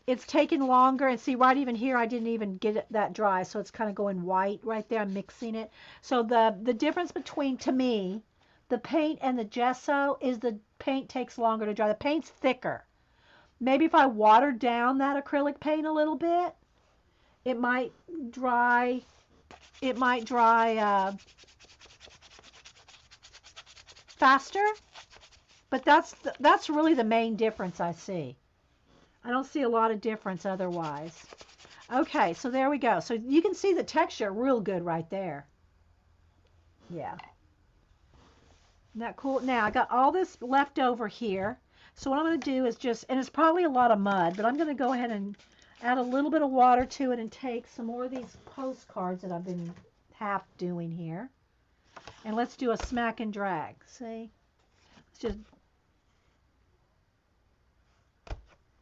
It's taking longer, and see right even here I didn't even get it that dry, so it's kind of going white right there. I'm mixing it. So the difference between, to me, the paint and the gesso is the paint takes longer to dry. The paint's thicker. Maybe if I watered down that acrylic paint a little bit, it might dry faster. But that's really the main difference I see. I don't see a lot of difference otherwise. Okay, so there we go. So you can see the texture real good right there. Yeah. Isn't that cool? Now, I got all this left over here. So what I'm going to do is just, and it's probably a lot of mud, but I'm going to go ahead and add a little bit of water to it and take some more of these postcards that I've been half doing here. And let's do a smack and drag. See? Let's just,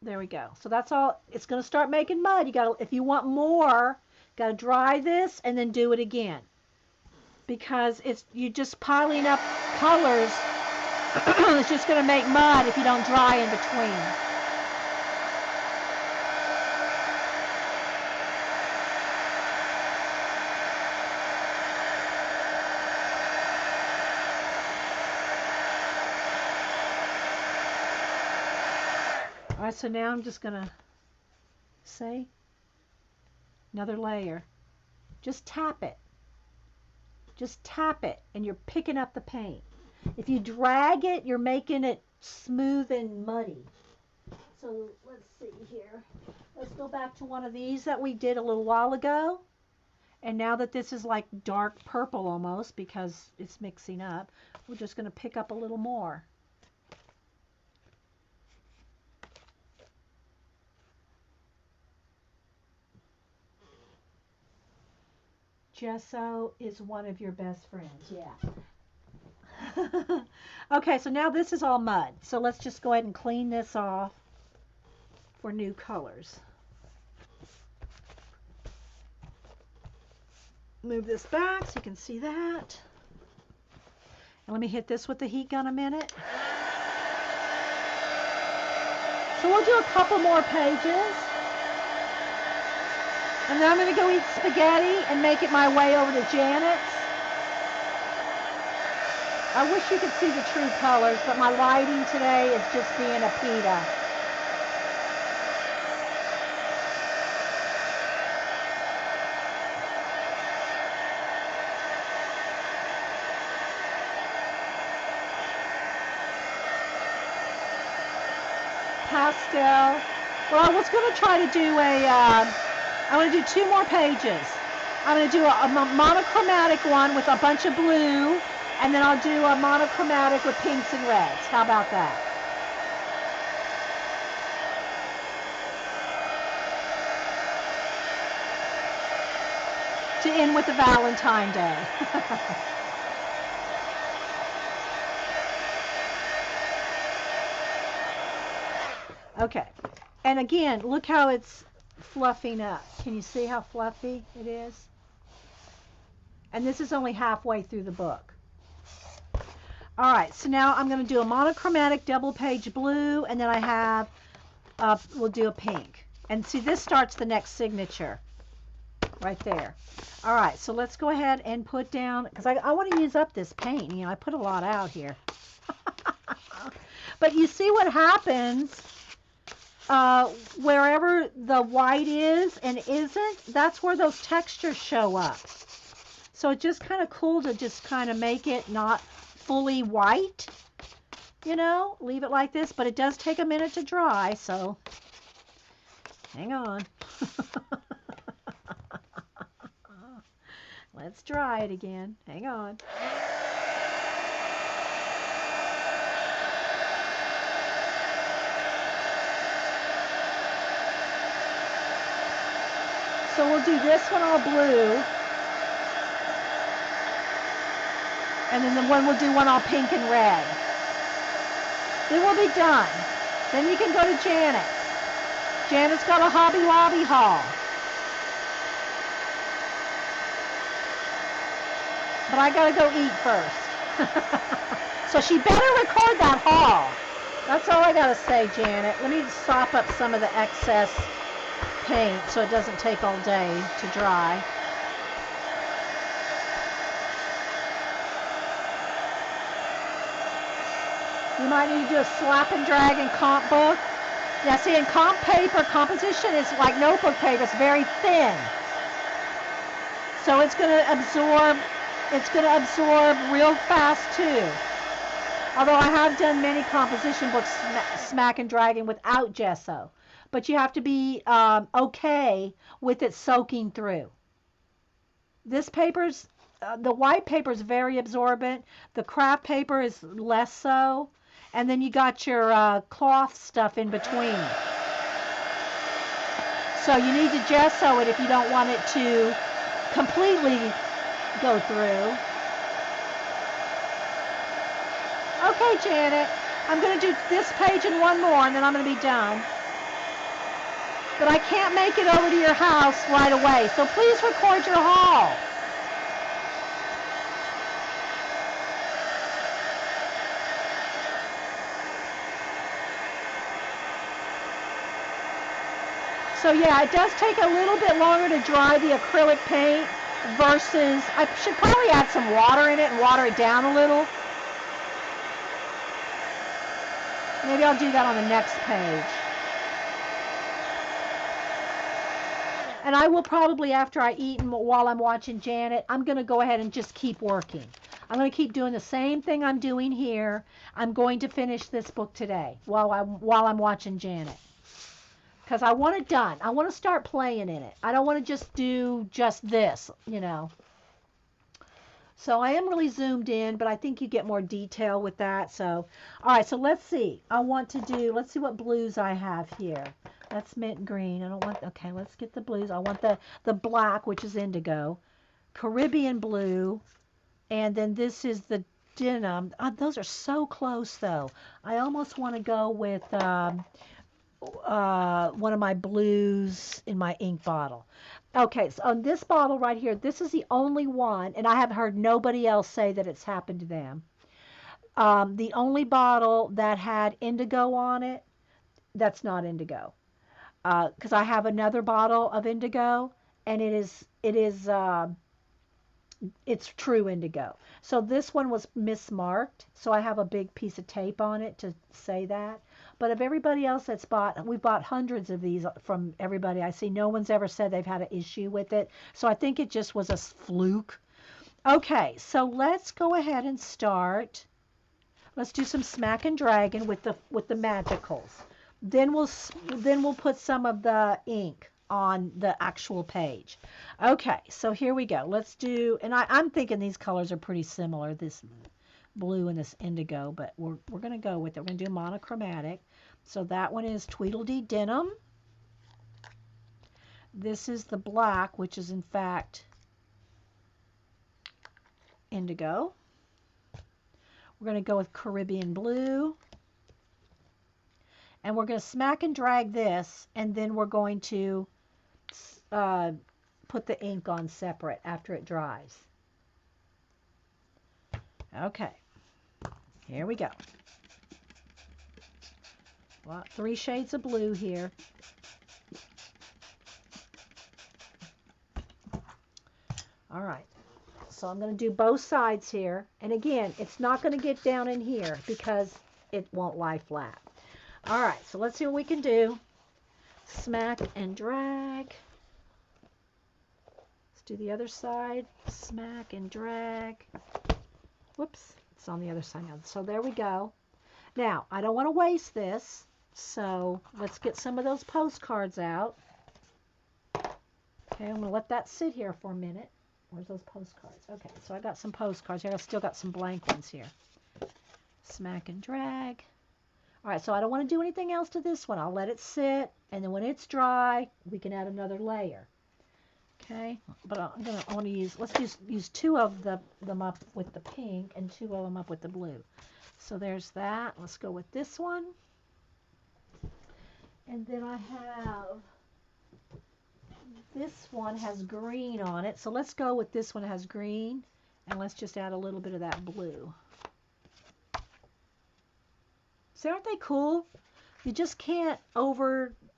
there we go. So that's all. It's going to start making mud. You got to, if you want more, got to dry this and then do it again. Because you're just piling up colors. It's just going to make mud if you don't dry in between. All right, so now I'm just going to say another layer. Just tap it. Just tap it, and you're picking up the paint. If you drag it, you're making it smooth and muddy. So let's see here. Let's go back to one of these that we did a little while ago. And now that this is like dark purple almost because it's mixing up, we're just going to pick up a little more. Gesso is one of your best friends, yeah. Okay, so now this is all mud. So let's just go ahead and clean this off for new colors. Move this back so you can see that. And let me hit this with the heat gun a minute. So we'll do a couple more pages. And then I'm going to go eat spaghetti and make it my way over to Janet's. I wish you could see the true colors, but my lighting today is just being a pita. Pastel. Well, I was going to try to do I'm going to do 2 more pages. I'm going to do a monochromatic one with a bunch of blue, and then I'll do a monochromatic with pinks and reds. How about that? To end with the Valentine Day. Okay. And again, look how it's fluffing up. Can you see how fluffy it is? And this is only halfway through the book. All right, so now I'm going to do a monochromatic double page blue, and then I have, we'll do a pink. And see, this starts the next signature right there. All right, so let's go ahead and put down, because I want to use up this paint. You know, I put a lot out here. But you see what happens wherever the white is and isn't, that's where those textures show up. So it's just kind of cool to just kind of make it not fully white, you know, leave it like this, but it does take a minute to dry, so hang on. Let's dry it again. Hang on. So we'll do this one all blue. And then the one we'll do one all pink and red. Then we'll be done. Then you can go to Janet. Janet's got a Hobby Lobby haul. But I gotta go eat first. So she better record that haul. That's all I gotta say, Janet. Let me sop up some of the excess paint so it doesn't take all day to dry. You might need to do a slap and drag in comp book. Yeah, see, in comp paper, composition is like notebook paper. It's very thin. So it's going to absorb real fast too. Although I have done many composition books smack and dragging without gesso. But you have to be okay with it soaking through. This paper's, the white paper is very absorbent. The craft paper is less so. And then you got your cloth stuff in between. So you need to gesso it if you don't want it to completely go through. Okay, Janet, I'm going to do this page and one more, and then I'm going to be done. But I can't make it over to your house right away, so please record your haul. So yeah, it does take a little bit longer to dry the acrylic paint versus, I should probably add some water in it and water it down a little. Maybe I'll do that on the next page. And I will probably, after I eat and while I'm watching Janet, I'm going to go ahead and just keep working. I'm going to keep doing the same thing I'm doing here. I'm going to finish this book today while I'm watching Janet. Because I want it done. I want to start playing in it. I don't want to just do just this, you know. So I am really zoomed in, but I think you get more detail with that. So, all right, so let's see. Let's see what blues I have here. That's mint green. Okay, let's get the blues. I want the black, which is indigo. Caribbean blue. And then this is the Dina. Those are so close, though. I almost want to go with one of my blues in my ink bottle. Okay, so on this bottle right here, this is the only one, and I have heard nobody else say that it's happened to them. The only bottle that had indigo on it, that's not indigo. Because I have another bottle of indigo, and it's true indigo. So this one was mismarked, so I have a big piece of tape on it to say that. But of everybody else that's we've bought hundreds of these from everybody I see. No one's ever said they've had an issue with it. So I think it just was a fluke. Okay, so let's go ahead and start. Let's do some smack and dragging with the magicals. Then we'll put some of the ink on the actual page. Okay, so here we go. Let's do, and I'm thinking these colors are pretty similar, this blue and this indigo, but we're going to go with it. We're going to do monochromatic. So that one is Tweedledee Denim. This is the black, which is in fact indigo. We're going to go with Caribbean blue. And we're going to smack and drag this, and then we're going to put the ink on separate after it dries. Okay, here we go. Well, 3 shades of blue here. All right, so I'm going to do both sides here. And again, it's not going to get down in here because it won't lie flat. All right, so let's see what we can do. Smack and drag. Let's do the other side. Smack and drag. Whoops, it's on the other side now. So there we go. Now, I don't want to waste this, so let's get some of those postcards out. Okay, I'm going to let that sit here for a minute. Where's those postcards? Okay, so I got some postcards here. I still got some blank ones here. Smack and drag. All right, so I don't want to do anything else to this one. I'll let it sit, and then when it's dry, we can add another layer. Okay, but I want to use, let's just use 2 of them up with the pink and 2 of them up with the blue. So there's that. Let's go with this one. And then I have, this one has green on it. So let's go with this one that has green, and let's just add a little bit of that blue. See, aren't they cool? You just can't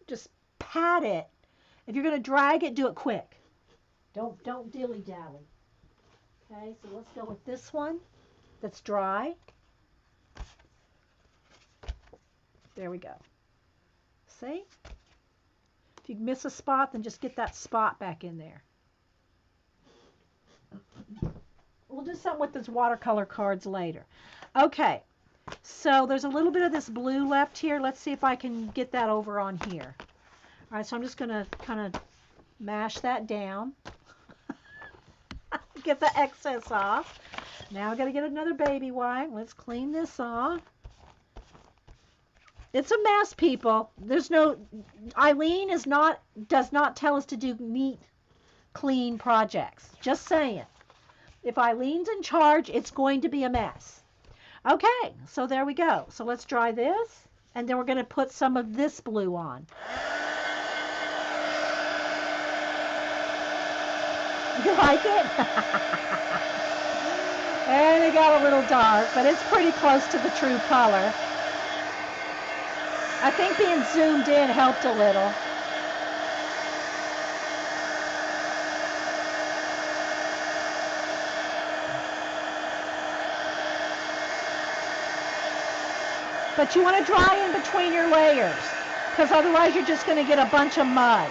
just pat it. If you're going to drag it, do it quick. Don't dilly-dally. Okay, so let's go with this one that's dry. There we go. See? If you miss a spot, then just get that spot back in there. We'll do something with those watercolor cards later. Okay, so there's a little bit of this blue left here. Let's see if I can get that over on here. All right, so I'm just going to kind of mash that down. Get the excess off. Now I've got to get another baby wipe. Let's clean this off. It's a mess, people. There's no, Eileen does not tell us to do neat, clean projects. Just saying. If Eileen's in charge, it's going to be a mess. Okay, so there we go. So let's dry this, and then we're going to put some of this blue on. You like it? And it got a little dark, but it's pretty close to the true color. I think being zoomed in helped a little. But you want to dry in between your layers, because otherwise you're just going to get a bunch of mud.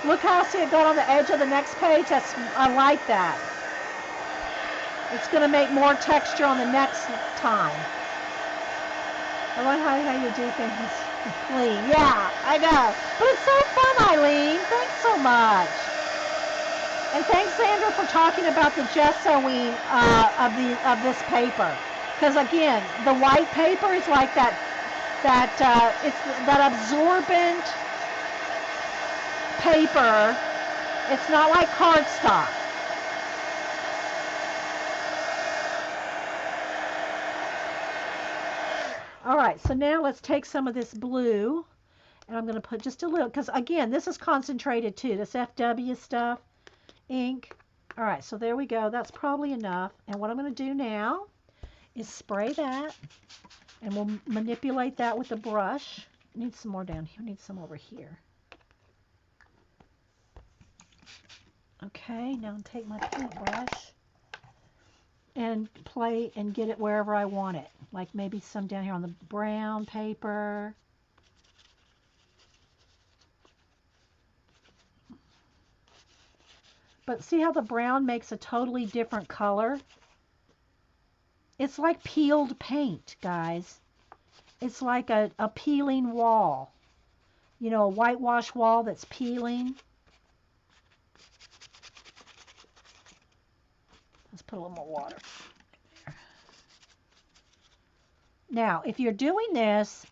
Look how, see it got on the edge of the next page? I like that. It's going to make more texture on the next time. I like how you do things clean. Yeah, I know. But it's so fun, Eileen. Thanks so much. And thanks, Sandra, for talking about the gessoing of this paper. Because again, the white paper is like it's that absorbent paper. It's not like cardstock. All right, so now let's take some of this blue, and I'm going to put just a little, because again, this is concentrated too, this FW stuff, ink. All right, so there we go. That's probably enough. And what I'm going to do now is spray that, and we'll manipulate that with a brush. I need some more down here. I need some over here. Okay, now take my paintbrush and play and get it wherever I want it. Like maybe some down here on the brown paper. But see how the brown makes a totally different color? It's like peeled paint, guys. It's like a peeling wall. You know, a whitewash wall that's peeling. Let's put a little more water. Now, if you're doing this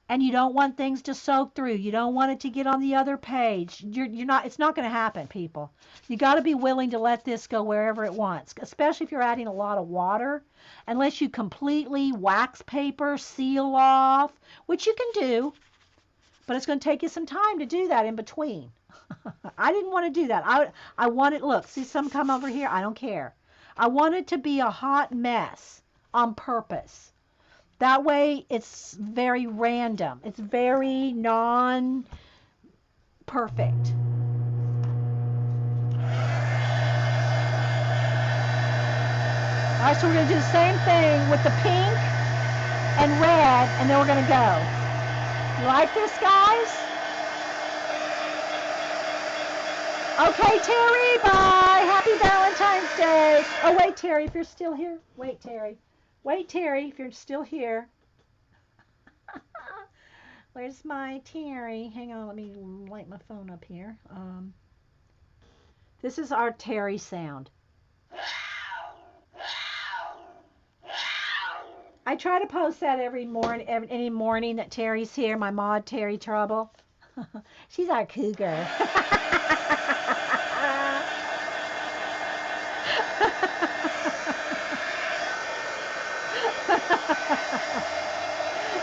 and you don't want things to soak through, you don't want it to get on the other page, it's not going to happen, people. You got to be willing to let this go wherever it wants, especially if you're adding a lot of water, unless you completely wax paper, seal off, which you can do. But it's going to take you some time to do that in between. I didn't want to do that. I wanted, look, see some come over here? I don't care. I want it to be a hot mess on purpose. That way it's very random. It's very non-perfect. All right, so we're going to do the same thing with the pink and red, and then we're going to go. You like this, guys? Okay, Terry, bye. Happy Valentine's Day. Oh, wait, Terry, if you're still here. Wait, Terry. Wait, Terry, if you're still here. Where's my Terry? Hang on, let me light my phone up here. This is our Terry sound. I try to post that any morning that Terry's here, my mod Terry Trouble. She's our cougar.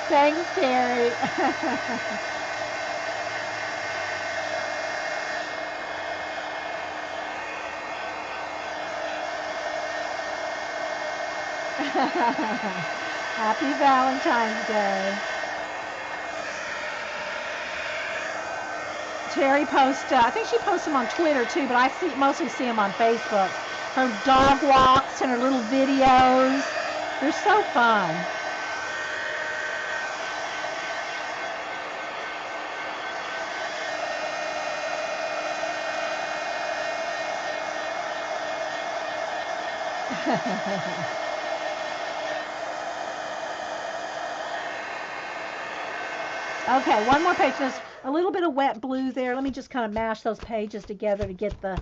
Thanks, Terry. Happy Valentine's Day. Terry posts, I think she posts them on Twitter too, but I mostly see them on Facebook. Her dog walks and her little videos. They're so fun. Okay, one more page. There's a little bit of wet blue there. Let me just kind of mash those pages together to get the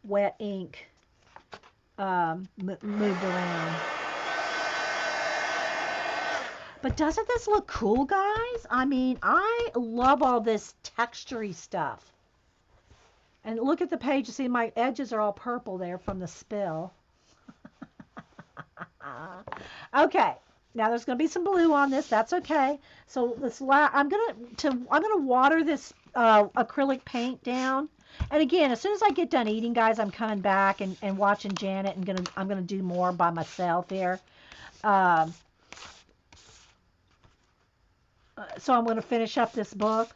wet ink moved around. But doesn't this look cool, guys? I mean, I love all this textury stuff. And look at the page. You see my edges are all purple there from the spill. Okay. Now there's going to be some blue on this. That's okay. So I'm gonna water this acrylic paint down. And again, as soon as I get done eating, guys, I'm coming back and watching Janet, and I'm gonna do more by myself here. So I'm gonna finish up this book.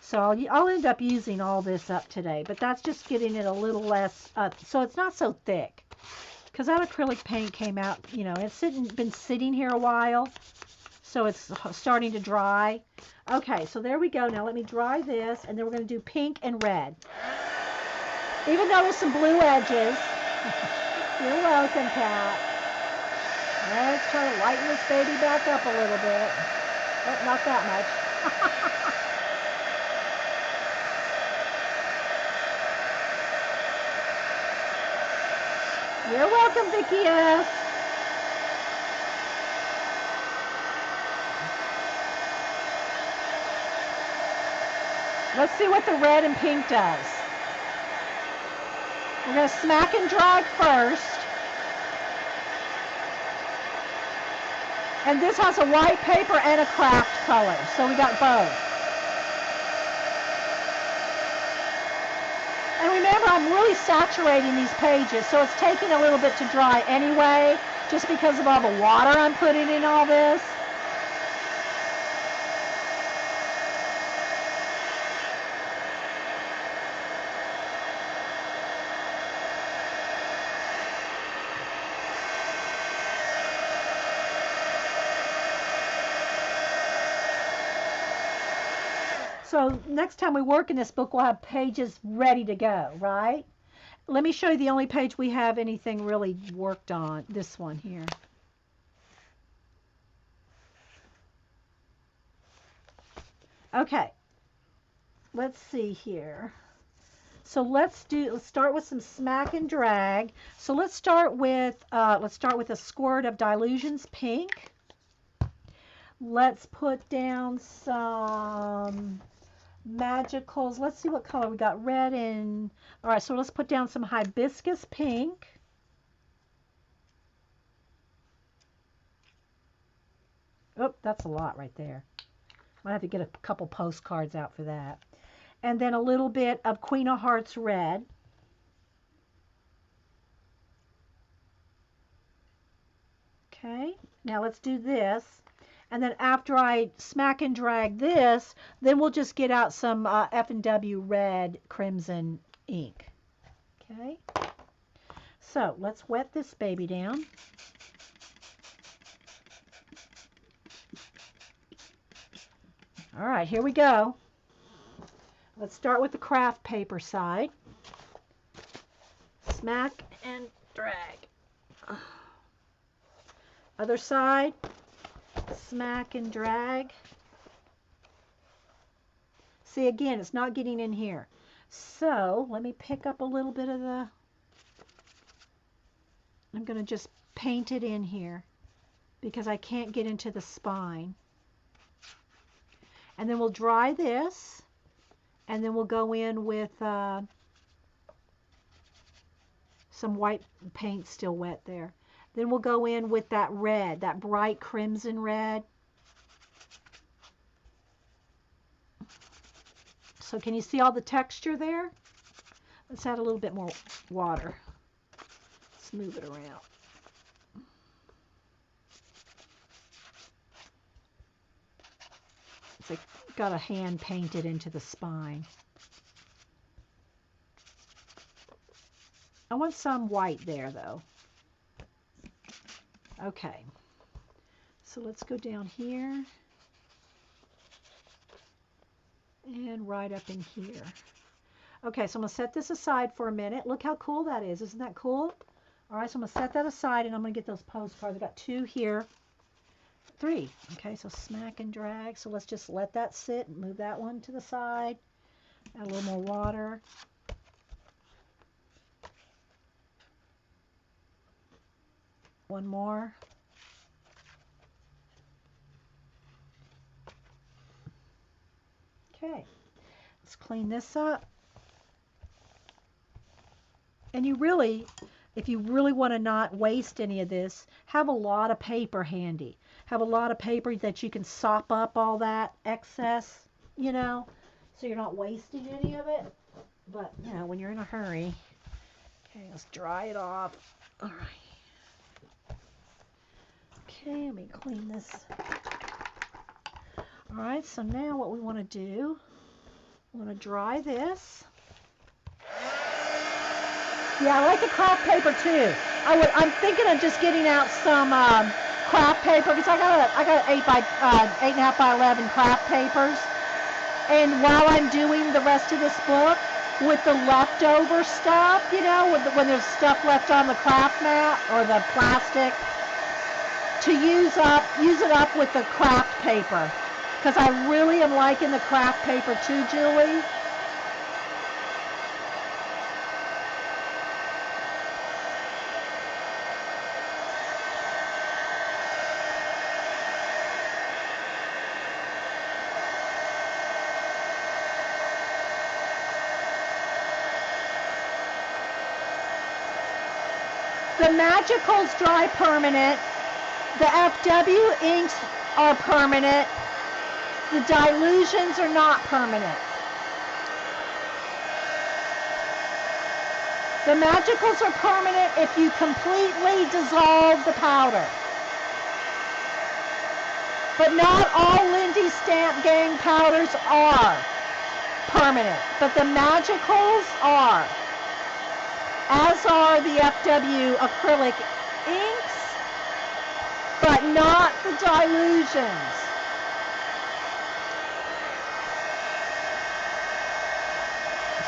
So I'll end up using all this up today, but that's just getting it a little less, so it's not so thick. Because that acrylic paint came out, you know, it's been sitting here a while, so it's starting to dry. Okay, so there we go. Now let me dry this, and then we're going to do pink and red. Even though there's some blue edges. You're welcome, Kat. Let's try to lighten this baby back up a little bit. Oh, not that much. You're welcome, Vicki S. Let's see what the red and pink does. We're going to smack and drag first. And this has a white paper and a craft color, so we got both. And remember, I'm really saturating these pages, so it's taking a little bit to dry anyway, just because of all the water I'm putting in all this. So next time we work in this book, we'll have pages ready to go, right? Let me show you the only page we have anything really worked on, this one here. Okay, let's see here. So let's start with some smack and drag. So let's start with a squirt of Dilutions Pink. Let's put down some Magicals. Let's see what color we got. Red and, all right, so let's put down some Hibiscus Pink. Oh, that's a lot right there. Might have to get a couple postcards out for that. And then a little bit of Queen of Hearts red. Okay, now let's do this. And then after I smack and drag this, then we'll just get out some F&W red crimson ink. Okay, so let's wet this baby down. All right, here we go. Let's start with the craft paper side. Smack and drag. Other side, smack and drag. See, again, it's not getting in here. So let me pick up a little bit of the, I'm going to just paint it in here because I can't get into the spine. And then we'll dry this, and then we'll go in with some white paint still wet there. Then we'll go in with that red, that bright crimson red. So can you see all the texture there? Let's add a little bit more water. Let's move it around. It's like got a hand painted into the spine. I want some white there though. Okay, so let's go down here and right up in here. Okay, so I'm going to set this aside for a minute. Look how cool that is. Isn't that cool? All right, so I'm going to set that aside, and I'm going to get those postcards. I've got 2 here. 3. Okay, so smack and drag. So let's just let that sit and move that one to the side. Add a little more water. One more. Okay, let's clean this up. And you really, if you really want to not waste any of this, have a lot of paper handy. Have a lot of paper that you can sop up all that excess, you know, so you're not wasting any of it. But, you know, when you're in a hurry. Okay, let's dry it off. All right. Okay, let me clean this. All right, so now what we want to do, we want to dry this. Yeah, I like the craft paper too. I'm thinking of just getting out some craft paper because I got 8.5 by 11 craft papers. And while I'm doing the rest of this book with the leftover stuff, you know, when there's stuff left on the craft mat or the plastic, to use it up with the craft paper. Because I really am liking the craft paper too, Julie. The Magicals dry permanent. The FW inks are permanent. The dilutions are not permanent. The Magicals are permanent if you completely dissolve the powder. But not all Lindy Stamp Gang powders are permanent. But the Magicals are. As are the FW acrylic inks, but not the dilutions.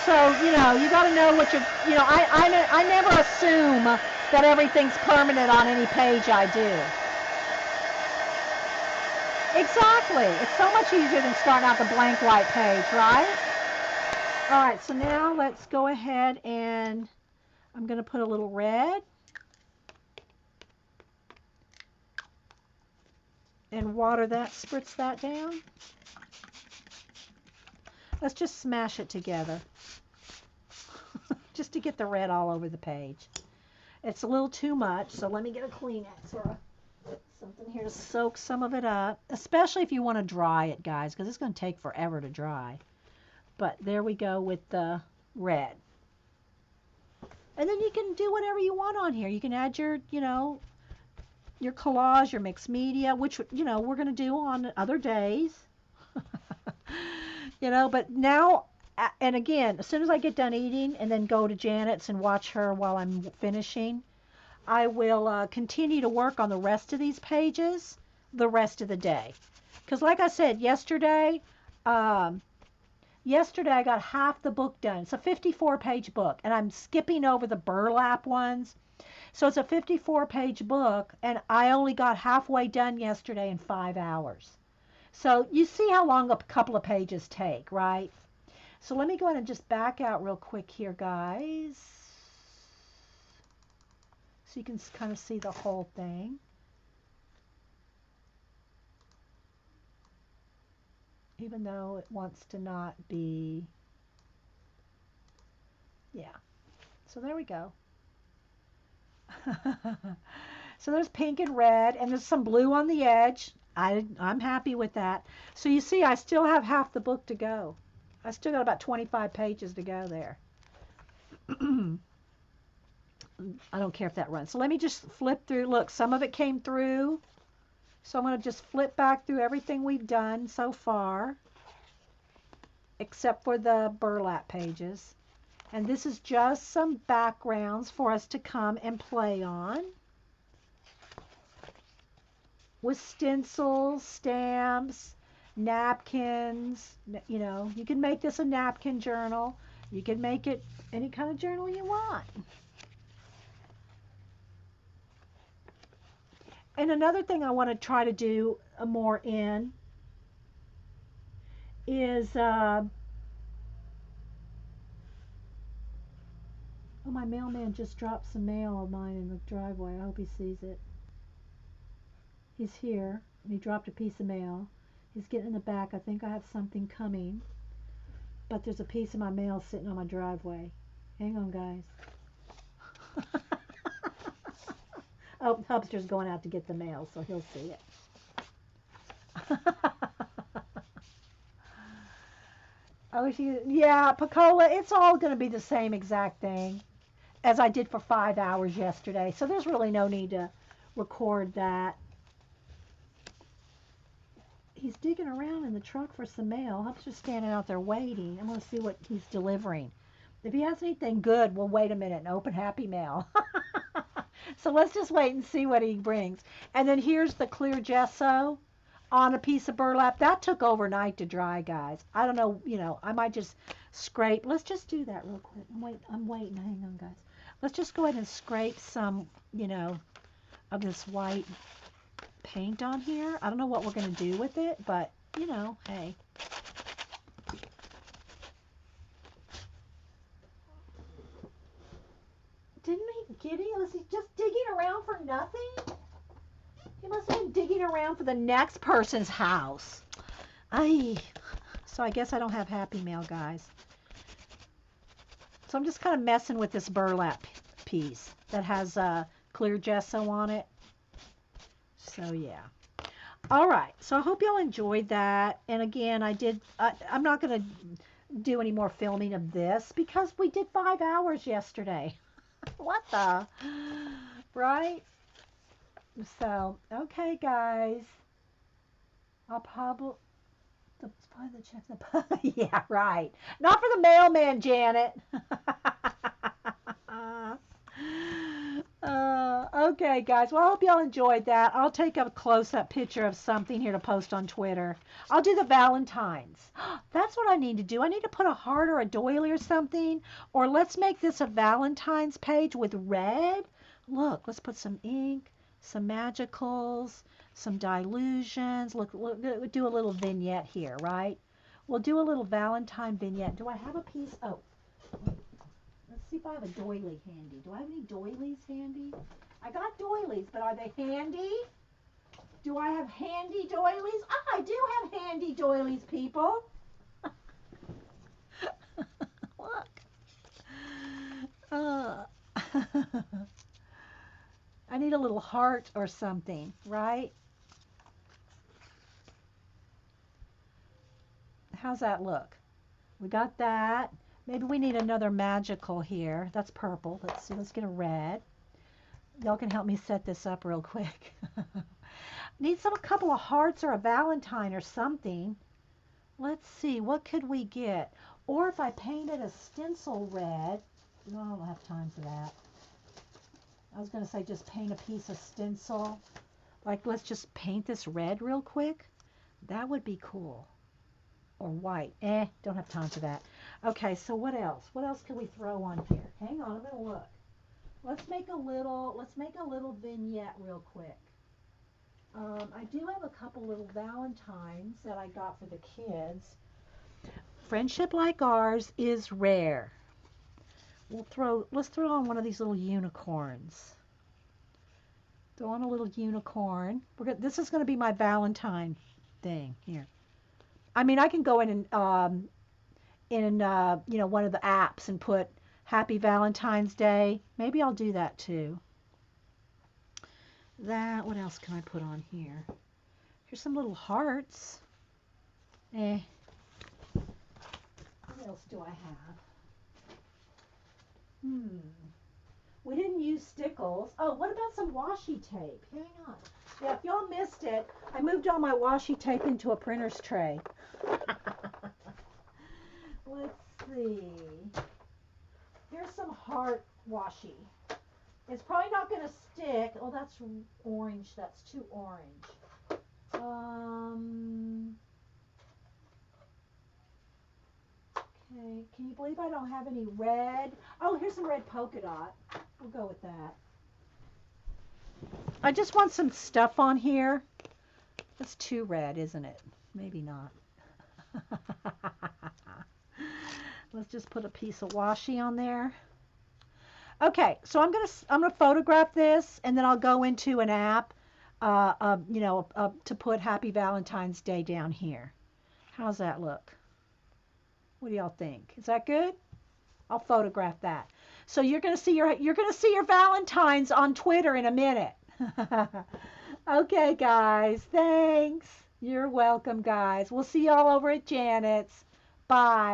So, you know, you got to know what you're, you know, I never assume that everything's permanent on any page I do. Exactly. It's so much easier than starting out the blank white page, right? All right, so now let's go ahead and I'm going to put a little red and water that, spritz that down. Let's just smash it together just to get the red all over the page. It's a little too much, so let me get a Kleenex or Something here to soak some of it up, especially if you want to dry it, guys, because it's going to take forever to dry. But there we go with the red. And then you can do whatever you want on here. You can add your, your collage, your mixed media, which, we're going to do on other days. But now, and again, as soon as I get done eating and then go to Janet's and watch her while I'm finishing, I will continue to work on the rest of these pages the rest of the day. Because like I said, yesterday I got half the book done. It's a 54-page book, and I'm skipping over the burlap ones. So it's a 54-page book, and I only got halfway done yesterday in 5 hours. So you see how long a couple of pages take, right? So let me go ahead and just back out real quick here, guys. So you can kind of see the whole thing. Even though it wants to not be, yeah. So there we go. So there's pink and red, and there's some blue on the edge. I'm happy with that. So you see, I still have half the book to go. I still got about 25 pages to go there. I don't care if that runs. So let me just flip through. Look, some of it came through. So I'm going to just flip back through everything we've done so far, except for the burlap pages. And this is just some backgrounds for us to come and play on with stencils, stamps, napkins. You can make this a napkin journal. You can make it any kind of journal you want. And another thing I want to try to do more in is, oh, my mailman just dropped some mail of mine in the driveway. I hope he sees it. He's here, and he dropped a piece of mail. He's getting in the back. I think I have something coming, but there's a piece of my mail sitting on my driveway. Hang on, guys. Oh, Hubster's going out to get the mail, so he'll see it. Oh, yeah, Picola, it's all going to be the same exact thing as I did for 5 hours yesterday, so there's really no need to record that. He's digging around in the truck for some mail. Hubster's standing out there waiting. I'm going to see what he's delivering. If he has anything good, we'll wait a minute and open Happy Mail. So let's just wait and see what he brings. And then here's the clear gesso on a piece of burlap. That took overnight to dry, guys. I don't know, I might just scrape. Let's just do that real quick. I'm waiting. Hang on, guys. Let's just go ahead and scrape some, of this white paint on here. I don't know what we're going to do with it, but, hey. Didn't he get it? Was he just digging around for nothing? He must have been digging around for the next person's house. So I guess I don't have Happy Mail, guys. So I'm just kind of messing with this burlap piece that has clear gesso on it. So yeah. All right. So I hope y'all enjoyed that. And again, I'm not going to do any more filming of this because we did 5 hours yesterday. What the? Right? So, okay, guys. I'll probably check the yeah, right. Not for the mailman, Janet. Okay, guys. Well, I hope y'all enjoyed that. I'll take a close-up picture of something here to post on Twitter. I'll do the Valentine's. That's what I need to do. I need to put a heart or a doily or something. Or let's make this a Valentine's page with red. Look, let's put some ink, some magicals, some dilutions. Look, we'll do a little vignette here, right? We'll do a little Valentine vignette. Do I have a piece? Oh, let's see if I have a doily handy. Do I have any doilies handy? I got doilies, but are they handy? Do I have handy doilies? I do have handy doilies, people. Look. I need a little heart or something, right? How's that look? We got that. Maybe we need another magical here. That's purple. Let's see. Let's get a red. Y'all can help me set this up real quick. Need a couple of hearts or a Valentine or something. Let's see. What could we get? Or if I painted a stencil red. No, I don't have time for that. I was going to say just paint a piece of stencil. Like, let's just paint this red real quick. That would be cool. Or white. Don't have time for that. Okay, so what else? What else can we throw on here? Hang on, I'm going to look. Let's make a little vignette real quick. I do have a couple little Valentines that I got for the kids. Friendship like ours is rare. Let's throw on one of these little unicorns. Throw on a little unicorn. This is going to be my Valentine thing here. I mean, I can go in and one of the apps and put Happy Valentine's Day. Maybe I'll do that too. What else can I put on here? Here's some little hearts. What else do I have? We didn't use stickles. Oh, what about some washi tape? Hang on. Yeah, if y'all missed it, I moved all my washi tape into a printer's tray. Let's see. Here's some heart washi. It's probably not going to stick. Oh, that's orange. That's too orange. Okay. Can you believe I don't have any red? Oh, here's some red polka dot. We'll go with that. I just want some stuff on here. That's too red, isn't it? Maybe not. Let's just put a piece of washi on there. Okay, so I'm gonna photograph this, and then I'll go into an app, to put Happy Valentine's Day down here. How's that look? What do y'all think? Is that good? I'll photograph that. So you're gonna see your Valentines on Twitter in a minute. Okay, guys. Thanks. You're welcome, guys. We'll see y'all over at Janet's. Bye.